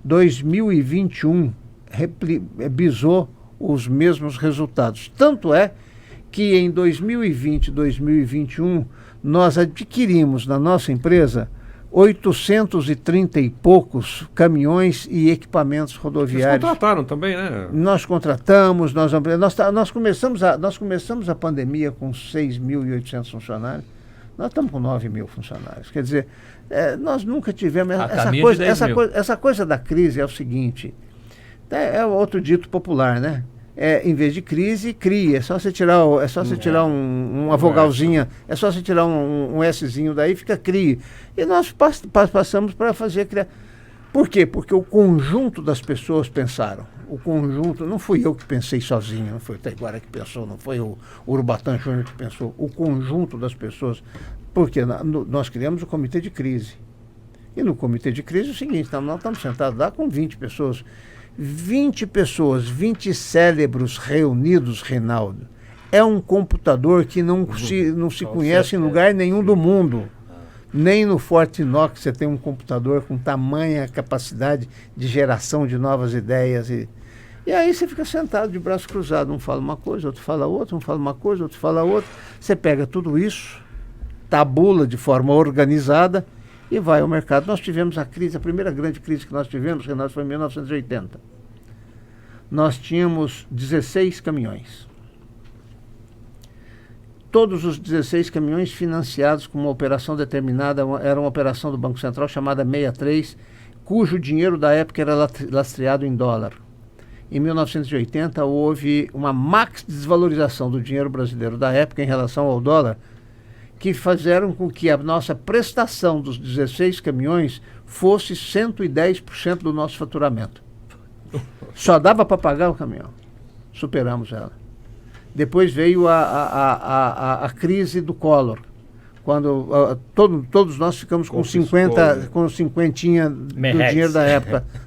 2021 bisou os mesmos resultados. Tanto é que em 2020 e 2021 nós adquirimos na nossa empresa 830 e poucos caminhões e equipamentos rodoviários. Vocês contrataram também, né? Nós contratamos, nós começamos a pandemia com 6.800 funcionários. Nós estamos com 9.000 funcionários. Quer dizer, nós nunca tivemos essa coisa da crise é o seguinte, é outro dito popular, né? Em vez de crise, cria. É só você tirar, uma vogalzinha, é só você tirar um Szinho daí, fica cria. E nós passamos para fazer criar. Por quê? Porque o conjunto das pessoas pensaram. O conjunto, não fui eu que pensei sozinho, não foi o Taiguara que pensou, não foi o Urubatã Júnior que pensou. O conjunto das pessoas. Porque nós criamos o comitê de crise. E no comitê de crise é o seguinte, nós estamos sentados lá com 20 pessoas. 20 pessoas, 20 cérebros reunidos, Reinaldo, é um computador que não se conhece em lugar nenhum do mundo. Nem no Forte Knox você tem um computador com tamanha capacidade de geração de novas ideias. E aí você fica sentado de braço cruzado, um fala uma coisa, outro fala outra, um fala uma coisa, outro fala outra. Você pega tudo isso, tabula de forma organizada e vai ao mercado. Nós tivemos a primeira grande crise que nós tivemos, Renato, foi em 1980. Nós tínhamos 16 caminhões. Todos os 16 caminhões financiados com uma operação determinada, era uma operação do Banco Central chamada 63, cujo dinheiro da época era lastreado em dólar. Em 1980 houve uma max desvalorização do dinheiro brasileiro da época em relação ao dólar, que fizeram com que a nossa prestação dos 16 caminhões fosse 110% do nosso faturamento. Só dava para pagar o caminhão. Superamos ela. Depois veio a crise do Collor, quando todos nós ficamos com 50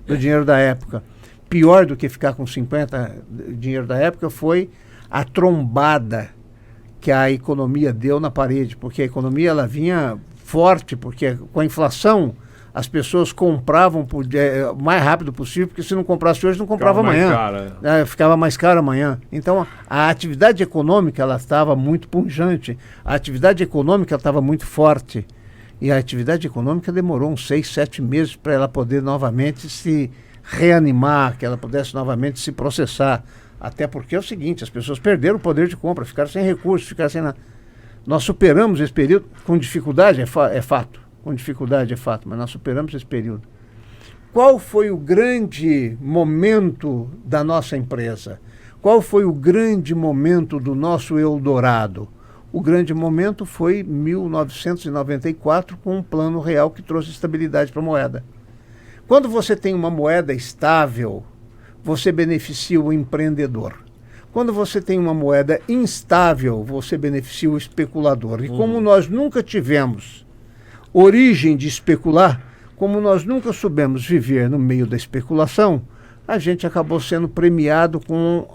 do dinheiro da época. Pior do que ficar com 50 dinheiro da época foi a trombada que a economia deu na parede, porque a economia ela vinha forte, porque com a inflação as pessoas compravam o mais rápido possível, porque se não comprasse hoje, não comprava amanhã. Ficava mais caro amanhã. Então, a atividade econômica ela estava muito pungente, a atividade econômica estava muito forte, e a atividade econômica demorou uns 6, 7 meses para ela poder novamente se reanimar, que ela pudesse novamente se processar. Até porque é o seguinte, as pessoas perderam o poder de compra, ficaram sem recursos, ficaram sem nada. Nós superamos esse período com dificuldade, é fato. Com dificuldade é fato, mas nós superamos esse período. Qual foi o grande momento da nossa empresa? Qual foi o grande momento do nosso Eldorado? O grande momento foi 1994, com um plano real que trouxe estabilidade para a moeda. Quando você tem uma moeda estável, você beneficia o empreendedor. Quando você tem uma moeda instável, você beneficia o especulador. E como nós nunca tivemos origem de especular, como nós nunca soubemos viver no meio da especulação, a gente acabou sendo premiado com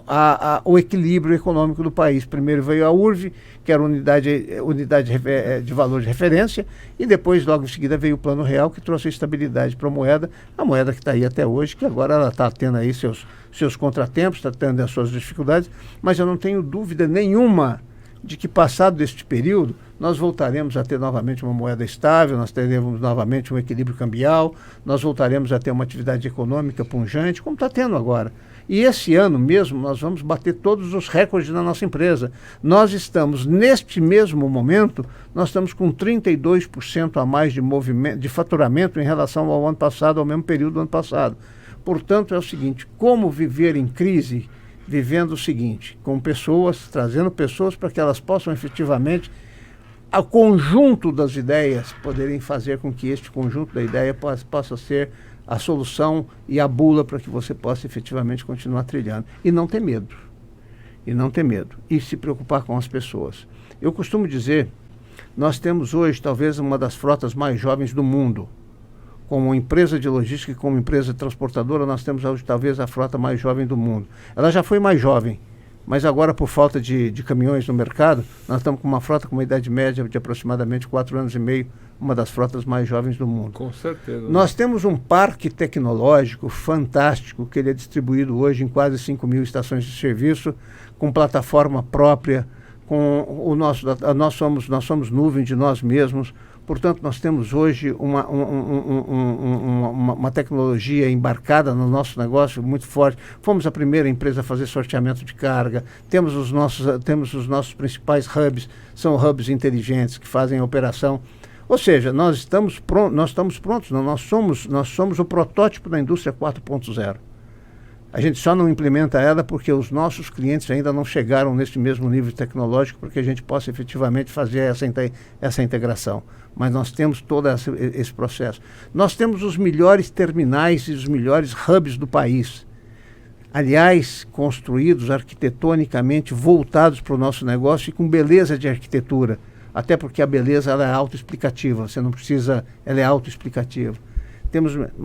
o equilíbrio econômico do país. Primeiro veio a URV, que era unidade de valor de referência, e depois, logo em seguida, veio o Plano Real, que trouxe a estabilidade para a moeda que está aí até hoje, que agora ela está tendo aí seus contratempos, está tendo as suas dificuldades, mas eu não tenho dúvida nenhuma de que, passado este período, nós voltaremos a ter novamente uma moeda estável, nós teremos novamente um equilíbrio cambial, nós voltaremos a ter uma atividade econômica pungente, como está tendo agora. E esse ano mesmo nós vamos bater todos os recordes na nossa empresa. Nós estamos, neste mesmo momento, nós estamos com 32% a mais de faturamento em relação ao ano passado, ao mesmo período do ano passado. Portanto, é o seguinte, como viver em crise? Vivendo o seguinte, com pessoas, trazendo pessoas para que elas possam efetivamente, ao conjunto das ideias, poderem fazer com que este conjunto da ideia possa ser a solução e a bula para que você possa efetivamente continuar trilhando. E não ter medo. e não ter medo, e se preocupar com as pessoas. Eu costumo dizer, nós temos hoje talvez uma das frotas mais jovens do mundo. Como empresa de logística e como empresa transportadora, nós temos hoje talvez a frota mais jovem do mundo. Ela já foi mais jovem, mas agora por falta de caminhões no mercado, nós estamos com uma frota com uma idade média de aproximadamente 4 anos e meio, uma das frotas mais jovens do mundo. Com certeza. Nós temos um parque tecnológico fantástico, que ele é distribuído hoje em quase 5.000 estações de serviço, com plataforma própria, com nós somos nuvem de nós mesmos. Portanto, nós temos hoje uma tecnologia embarcada no nosso negócio muito forte. Fomos a primeira empresa a fazer sorteamento de carga. Temos os nossos principais hubs, são hubs inteligentes que fazem a operação. Ou seja, nós estamos prontos, nós somos o protótipo da indústria 4.0. A gente só não implementa ela porque os nossos clientes ainda não chegaram nesse mesmo nível tecnológico para que a gente possa efetivamente fazer essa integração. Mas nós temos todo esse processo. Nós temos os melhores terminais e os melhores hubs do país. Aliás, construídos arquitetonicamente, voltados para o nosso negócio e com beleza de arquitetura. Até porque a beleza ela é autoexplicativa, você não precisa, ela é autoexplicativa.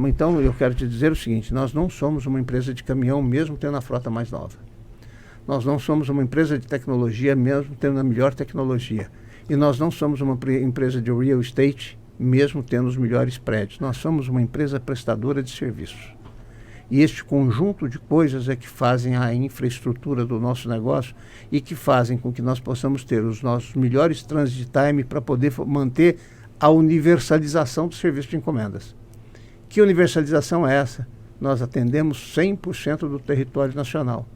Então, eu quero te dizer o seguinte, nós não somos uma empresa de caminhão, mesmo tendo a frota mais nova. Nós não somos uma empresa de tecnologia, mesmo tendo a melhor tecnologia. E nós não somos uma empresa de real estate, mesmo tendo os melhores prédios. Nós somos uma empresa prestadora de serviços. E este conjunto de coisas é que fazem a infraestrutura do nosso negócio e que fazem com que nós possamos ter os nossos melhores transit time para poder manter a universalização do serviço de encomendas. Que universalização é essa? Nós atendemos 100% do território nacional.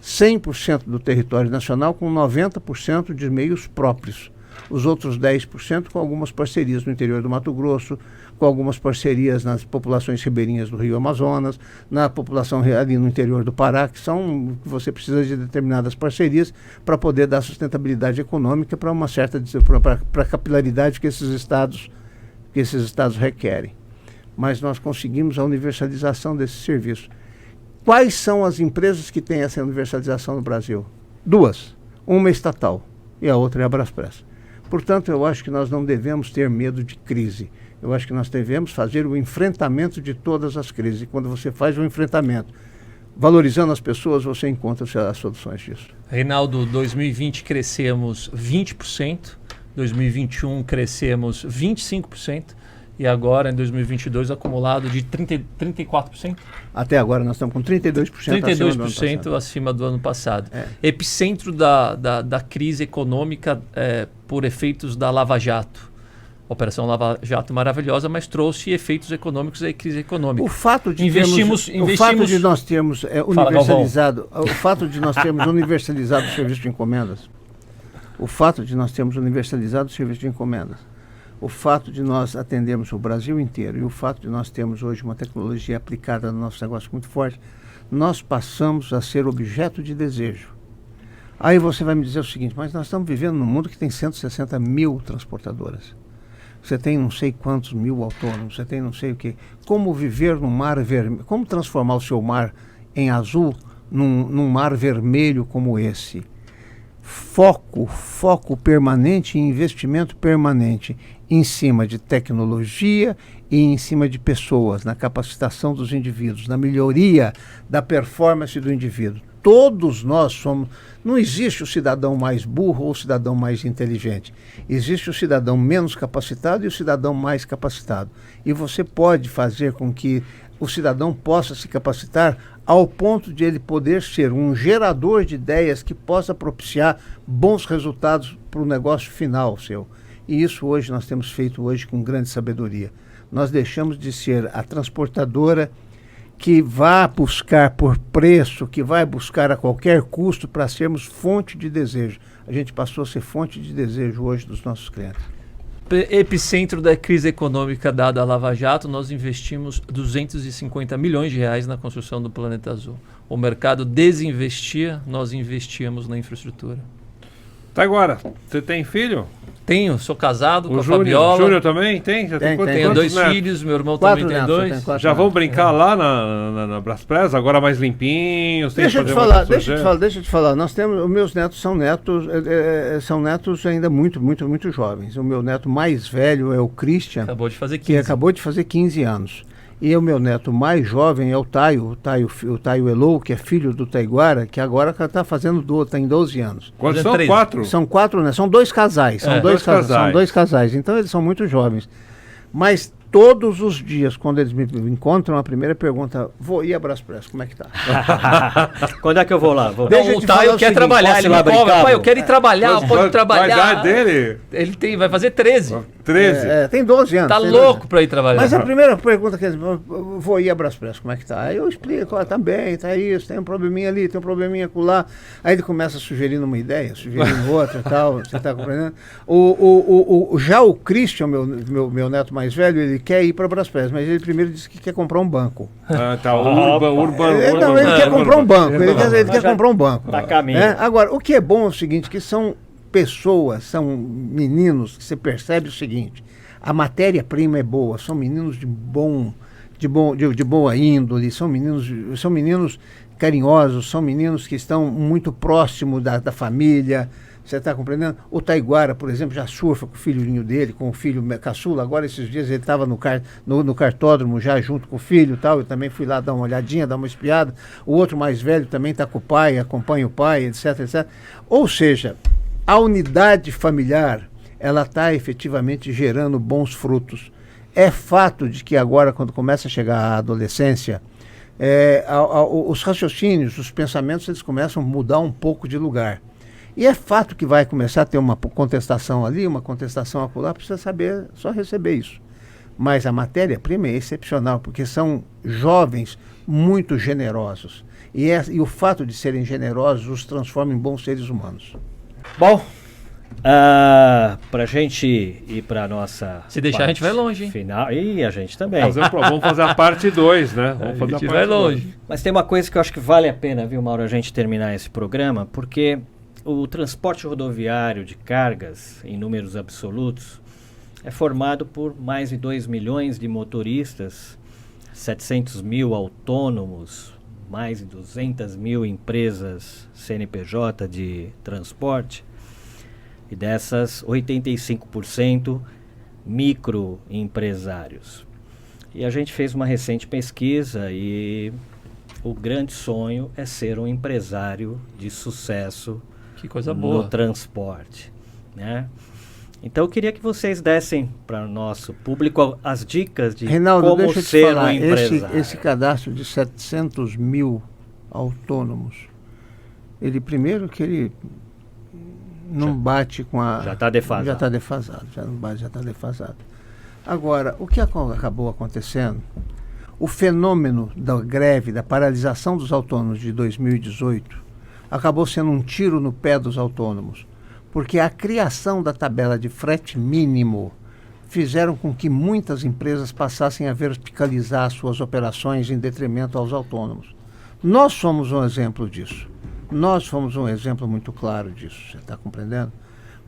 100% do território nacional com 90% de meios próprios. Os outros 10% com algumas parcerias no interior do Mato Grosso, com algumas parcerias nas populações ribeirinhas do Rio Amazonas, na população ali no interior do Pará, que você precisa de determinadas parcerias para poder dar sustentabilidade econômica para uma certa para a capilaridade que esses estados requerem. Mas nós conseguimos a universalização desse serviço. Quais são as empresas que têm essa universalização no Brasil? 2. Uma é estatal e a outra é a Braspress. Portanto, eu acho que nós não devemos ter medo de crise. Eu acho que nós devemos fazer o enfrentamento de todas as crises. E quando você faz o enfrentamento, valorizando as pessoas, você encontra as soluções disso. Reinaldo, 2020 crescemos 20%, 2021 crescemos 25%. E agora, em 2022, acumulado de 34%? Até agora nós estamos com 32%, 32% acima do ano passado. Epicentro da crise econômica por efeitos da Lava Jato. Operação Lava Jato maravilhosa, mas trouxe efeitos econômicos e crise econômica. O fato de nós termos universalizado o serviço de encomendas, o fato de nós atendermos o Brasil inteiro e o fato de nós termos hoje uma tecnologia aplicada no nosso negócio muito forte, nós passamos a ser objeto de desejo. Aí você vai me dizer o seguinte, mas nós estamos vivendo num mundo que tem 160 mil transportadoras. Você tem não sei quantos mil autônomos, você tem não sei o quê. Como viver num mar vermelho, como transformar o seu mar em azul num mar vermelho como esse? Foco permanente e investimento permanente em cima de tecnologia e em cima de pessoas, na capacitação dos indivíduos, na melhoria da performance do indivíduo. Todos nós somos... Não existe o cidadão mais burro ou o cidadão mais inteligente. Existe o cidadão menos capacitado e o cidadão mais capacitado. E você pode fazer com que o cidadão possa se capacitar ao ponto de ele poder ser um gerador de ideias que possa propiciar bons resultados para o negócio final seu. E isso hoje nós temos feito hoje com grande sabedoria. Nós deixamos de ser a transportadora que vai buscar por preço, que vai buscar a qualquer custo para sermos fonte de desejo. A gente passou a ser fonte de desejo hoje dos nossos clientes. Epicentro da crise econômica dada a Lava Jato, nós investimos 250 milhões de reais na construção do Planeta Azul. O mercado desinvestia, nós investíamos na infraestrutura. Tá, agora, você tem filho? Tenho, sou casado com a Júnior, Fabiola. Júnior também tem? Já Tem, quantos- tem. Tenho quantos 2 netos? filhos, meu irmão 4 também tem netos, 2. tem 4 Já vão netos. brincar lá na Braspress, agora mais limpinhos? tem que Deixa eu te fazer falar, muita deixa eu te sujeira? falar, deixa eu te falar. Nós temos, os meus netos são netos ainda muito jovens. O meu neto mais velho é o Christian, Acabou de fazer 15. que acabou de fazer 15 anos. E o meu neto mais jovem é o Taio Elou, que é filho do Taiguara, que agora está tem 12 anos. Quantos Fazendo são? 13. 4? São 4, né? São 2 casais. São É, dois dois casais. São 2 casais. Então eles são muito jovens. Mas todos os dias, quando eles me encontram, a primeira pergunta: vou ir a Braspress, como é que tá? Quando é que eu vou lá? Vou. Deixa eu O te falar Taio o quer seguinte, trabalhar, posso ele ir lá me cobra. brincar, Pai, eu vô? quero ir trabalhar, pode trabalhar. A idade dele? Ele vai fazer 13. 13. Tem 12 anos. Tá tem 12 louco anos. pra ir trabalhar. Mas a primeira pergunta que eles vou ir a Braspress, como é que tá? Aí eu explico, ó, tá bem, tá isso, tem um probleminha ali, tem um probleminha acolá. Aí ele começa sugerindo uma ideia, sugerindo outra e tal, você tá compreendendo? Já o Christian, meu neto mais velho, ele quer ir para Braspress, mas ele primeiro disse que quer comprar um banco. Ah, tá. Urban. Ele quer comprar um banco, ele quer comprar um banco. Tá a caminho. Agora, o que é bom é o seguinte, que são pessoas, são meninos que você percebe o seguinte: a matéria-prima é boa, são meninos de boa índole, são meninos carinhosos, são meninos que estão muito próximos da família. Você está compreendendo? O Taiguara, por exemplo, já surfa com o filhinho dele, com o filho caçula. Agora, esses dias, ele estava no cartódromo já junto com o filho e tal. Eu também fui lá dar uma olhadinha, dar uma espiada. O outro mais velho também está com o pai, acompanha o pai, etc, etc. Ou seja, a unidade familiar, ela está efetivamente gerando bons frutos. É fato de que agora, quando começa a chegar a adolescência, os raciocínios, os pensamentos, eles começam a mudar um pouco de lugar. E é fato que vai começar a ter uma contestação ali, uma contestação acolá, precisa saber só receber isso. Mas a matéria-prima é excepcional, porque são jovens muito generosos. E o fato de serem generosos os transforma em bons seres humanos. Bom, pra gente ir pra nossa. Se deixar, a gente vai longe, hein? Final. E a gente também. Vamos fazer a parte 2, né? A Vamos fazer gente a vai parte dois. longe. Mas tem uma coisa que eu acho que vale a pena, viu, Mauro, a gente terminar esse programa, porque o transporte rodoviário de cargas, em números absolutos, é formado por mais de 2 milhões de motoristas, 700 mil autônomos, mais de 200 mil empresas CNPJ de transporte, e dessas 85% microempresários. E a gente fez uma recente pesquisa e o grande sonho é ser um empresário de sucesso Que coisa no boa. transporte, né? Então eu queria que vocês dessem para o nosso público as dicas de Reinaldo, como deixa eu te ser um falar, empresário. esse cadastro de 700 mil autônomos, ele primeiro que ele não bate com a... Já está defasado. Já está defasado, já não bate, já está defasado. Agora, o que acabou acontecendo? O fenômeno da greve, da paralisação dos autônomos de 2018, acabou sendo um tiro no pé dos autônomos, porque a criação da tabela de frete mínimo fizeram com que muitas empresas passassem a verticalizar suas operações em detrimento aos autônomos. Nós somos um exemplo disso. Nós fomos um exemplo muito claro disso, você está compreendendo?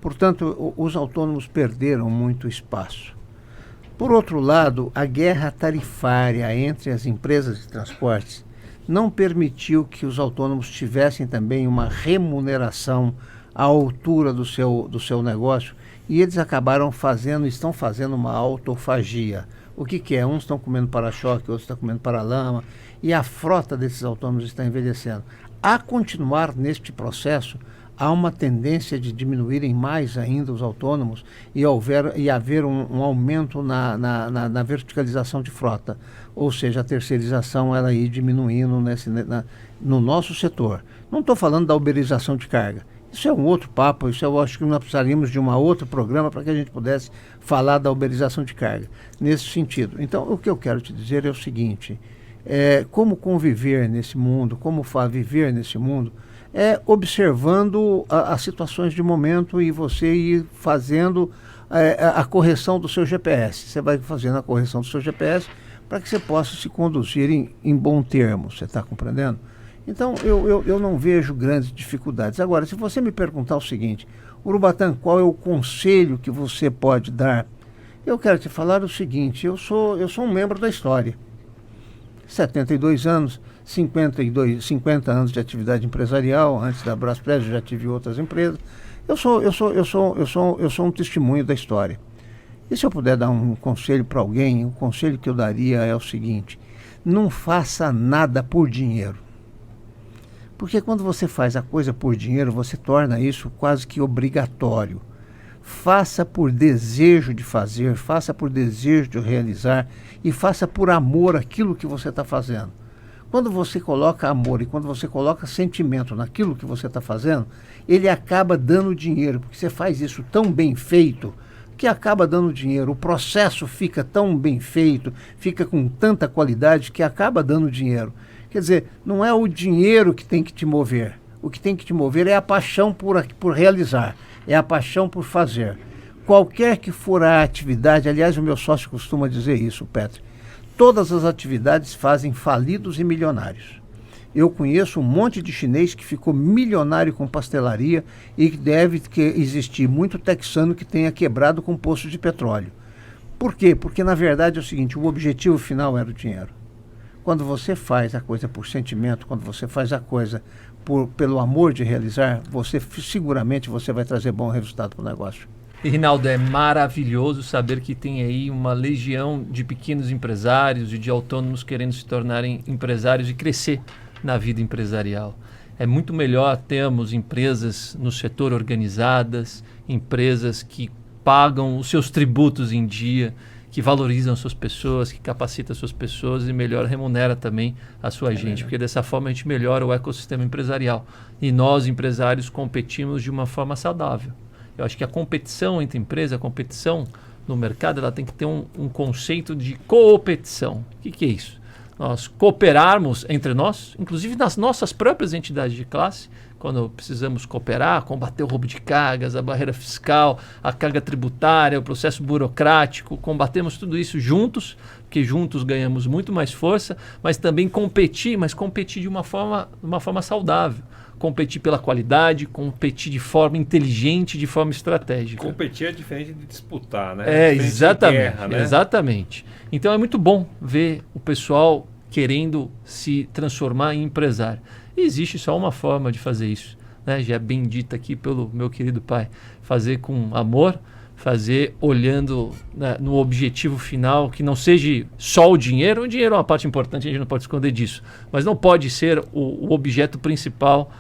Portanto, os autônomos perderam muito espaço. Por outro lado, a guerra tarifária entre as empresas de transportes não permitiu que os autônomos tivessem também uma remuneração à altura do seu negócio, e eles estão fazendo uma autofagia. O que é? Uns estão comendo para-choque, outros estão comendo para-lama, e a frota desses autônomos está envelhecendo. A continuar neste processo, há uma tendência de diminuírem mais ainda os autônomos e haver um aumento na verticalização de frota. Ou seja, a terceirização ela ir diminuindo no nosso setor. Não estou falando da uberização de carga. Isso é um outro papo, eu acho que nós precisaríamos de um outro programa para que a gente pudesse falar da uberização de carga, nesse sentido. Então, o que eu quero te dizer é o seguinte, como conviver nesse mundo, como viver nesse mundo, observando as situações de momento e você ir fazendo a correção do seu GPS. Você vai fazendo a correção do seu GPS para que você possa se conduzir em bom termo, você está compreendendo? Então, eu não vejo grandes dificuldades. Agora, se você me perguntar o seguinte, Urubatã, qual é o conselho que você pode dar? Eu quero te falar o seguinte, eu sou um membro da história. 72 anos, 50 anos de atividade empresarial, antes da Brasprev já tive outras empresas. Eu sou um testemunho da história. E se eu puder dar um conselho para alguém, o conselho que eu daria é o seguinte, não faça nada por dinheiro. Porque quando você faz a coisa por dinheiro, você torna isso quase que obrigatório. Faça por desejo de fazer, faça por desejo de realizar e faça por amor aquilo que você está fazendo. Quando você coloca amor e quando você coloca sentimento naquilo que você está fazendo, ele acaba dando dinheiro, porque você faz isso tão bem feito que acaba dando dinheiro. O processo fica tão bem feito, fica com tanta qualidade que acaba dando dinheiro. Quer dizer, não é o dinheiro que tem que te mover. O que tem que te mover é a paixão por realizar, é a paixão por fazer. Qualquer que for a atividade, aliás, o meu sócio costuma dizer isso, Petri, todas as atividades fazem falidos e milionários. Eu conheço um monte de chinês que ficou milionário com pastelaria e que deve existir muito texano que tenha quebrado com poço de petróleo. Por quê? Porque, na verdade, é o seguinte, o objetivo final era o dinheiro. Quando você faz a coisa por sentimento, quando você faz a coisa pelo amor de realizar, seguramente você vai trazer bom resultado para o negócio. E, Rinaldo, é maravilhoso saber que tem aí uma legião de pequenos empresários e de autônomos querendo se tornarem empresários e crescer na vida empresarial. É muito melhor termos empresas no setor organizadas, empresas que pagam os seus tributos em dia, que valorizam suas pessoas, que capacitam suas pessoas e melhor remunera também a sua gente, porque dessa forma a gente melhora o ecossistema empresarial. E nós, empresários, competimos de uma forma saudável. Eu acho que a competição entre empresas, a competição no mercado, ela tem que ter um conceito de coopetição. O que é isso? Nós cooperarmos entre nós, inclusive nas nossas próprias entidades de classe, quando precisamos cooperar, combater o roubo de cargas, a barreira fiscal, a carga tributária, o processo burocrático, combatemos tudo isso juntos, porque juntos ganhamos muito mais força, mas também competir de uma forma saudável. Competir pela qualidade, competir de forma inteligente, de forma estratégica. Competir é diferente de disputar, né? Exatamente, guerra, né? Exatamente. Então é muito bom ver o pessoal querendo se transformar em empresário. E existe só uma forma de fazer isso, né? Já é bem dita aqui pelo meu querido pai. Fazer com amor, fazer olhando, né, no objetivo final, que não seja só o dinheiro. O dinheiro é uma parte importante, a gente não pode esconder disso. Mas não pode ser o objeto principal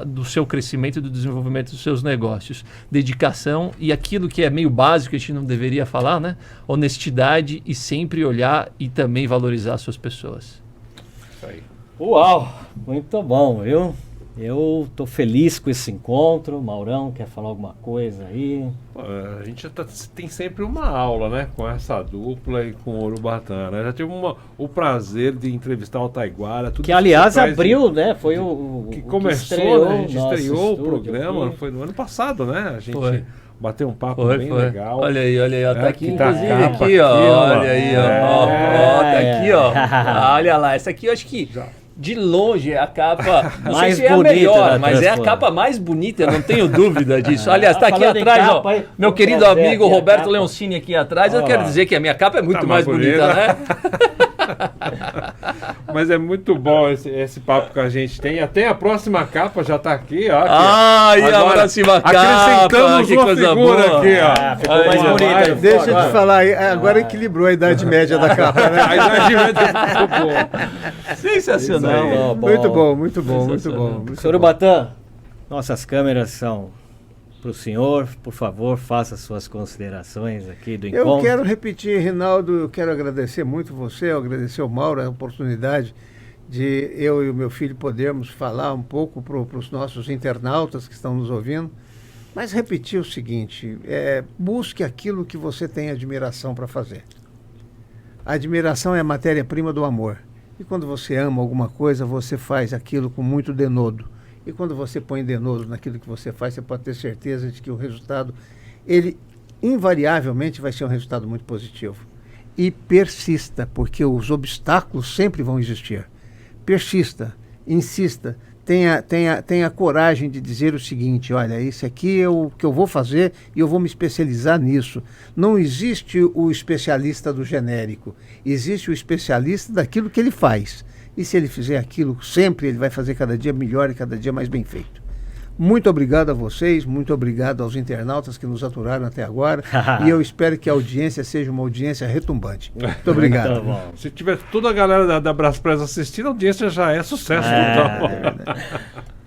do seu crescimento e do desenvolvimento dos seus negócios. Dedicação e aquilo que é meio básico, que a gente não deveria falar, né? Honestidade e sempre olhar e também valorizar as suas pessoas. Isso aí. Uau, muito bom, viu? Eu tô feliz com esse encontro. Maurão, quer falar alguma coisa aí? Pô, a gente tem sempre uma aula, né? Com essa dupla e com o Urubatã, né? Já tive o prazer de entrevistar o Taiguara. Tudo que, aliás, abriu, né? Foi o que começou, estreou, né? A gente estreou o programa, aqui. Foi no ano passado, né? A gente Foi. bateu um papo bem legal. Olha aí, ó, tá aqui, aqui tá a inclusive, capa aqui, ó, aqui, ó. olha aí, ó, tá aqui, ó, olha lá, essa aqui eu acho que de longe é a capa, não mais sei se é a bonita melhor, da mas é a Transform. capa mais bonita, eu não tenho dúvida disso. Aliás, tá aqui Falando em atrás, capa, ó, aí, meu vou querido trazer amigo aqui a Roberto capa. Leoncini aqui atrás, eu Ó, quero dizer que a minha capa é muito tá mais mais bonita, bonita. né? Mas é muito bom esse papo que a gente tem. Até a próxima capa já tá aqui, ó. Ai, a Agora, próxima capa, acrescentamos que uma coisa figura boa. aqui, ó. Ficou mais Aí, bonita. vai, não Deixa ficou eu te agora? falar, agora equilibrou a idade média da capa, né? A idade média ficou boa. Sensacional. Muito bom, muito bom, muito bom. Muito Senhor Urubatã, nossas câmeras são para o senhor. Por favor, faça suas considerações aqui do encontro. Eu quero repetir, Rinaldo, eu quero agradecer muito você, agradecer ao Mauro a oportunidade de eu e o meu filho podermos falar um pouco para os nossos internautas que estão nos ouvindo, mas repetir o seguinte, busque aquilo que você tem admiração para fazer. A admiração é a matéria-prima do amor. E quando você ama alguma coisa, você faz aquilo com muito denodo. E quando você põe denodo naquilo que você faz, você pode ter certeza de que o resultado, ele invariavelmente vai ser um resultado muito positivo. E persista, porque os obstáculos sempre vão existir. Persista. insista, tenha coragem de dizer o seguinte: olha, esse aqui é o que eu vou fazer e eu vou me especializar nisso. Não existe o especialista do genérico, existe o especialista daquilo que ele faz. E se ele fizer aquilo sempre, ele vai fazer cada dia melhor e cada dia mais bem feito. Muito obrigado a vocês, muito obrigado aos internautas que nos aturaram até agora e eu espero que a audiência seja uma audiência retumbante. Muito obrigado. Muito bom. Se tiver toda a galera da Braspress assistindo, a audiência já é sucesso. Total.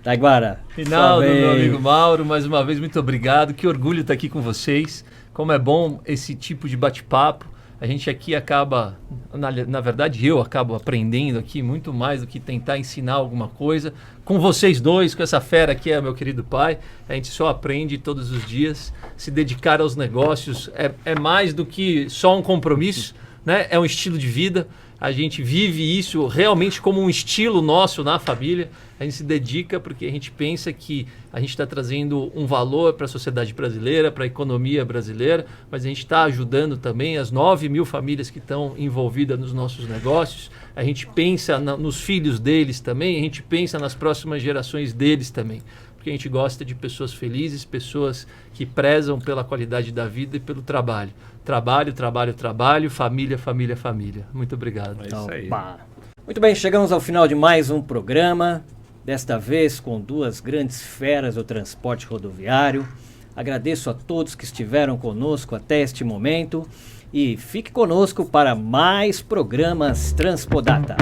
Taiguara. Final sua do meu vez. amigo Mauro, mais uma vez, muito obrigado. Que orgulho estar aqui com vocês. Como é bom esse tipo de bate-papo. A gente aqui acaba, na verdade eu acabo aprendendo aqui muito mais do que tentar ensinar alguma coisa. Com vocês dois, com essa fera que é meu querido pai, a gente só aprende todos os dias. Se dedicar aos negócios é mais do que só um compromisso, né? É um estilo de vida. A gente vive isso realmente como um estilo nosso na família. A gente se dedica porque a gente pensa que a gente está trazendo um valor para a sociedade brasileira, para a economia brasileira, mas a gente está ajudando também as 9.000 famílias que estão envolvidas nos nossos negócios. A gente pensa nos filhos deles também, a gente pensa nas próximas gerações deles também. Porque a gente gosta de pessoas felizes, pessoas que prezam pela qualidade da vida e pelo trabalho. Trabalho, trabalho, trabalho, família, família, família. Muito obrigado. É isso aí. Opa. Muito bem, chegamos ao final de mais um programa, desta vez com duas grandes feras do transporte rodoviário. Agradeço a todos que estiveram conosco até este momento e fique conosco para mais programas Transpodata.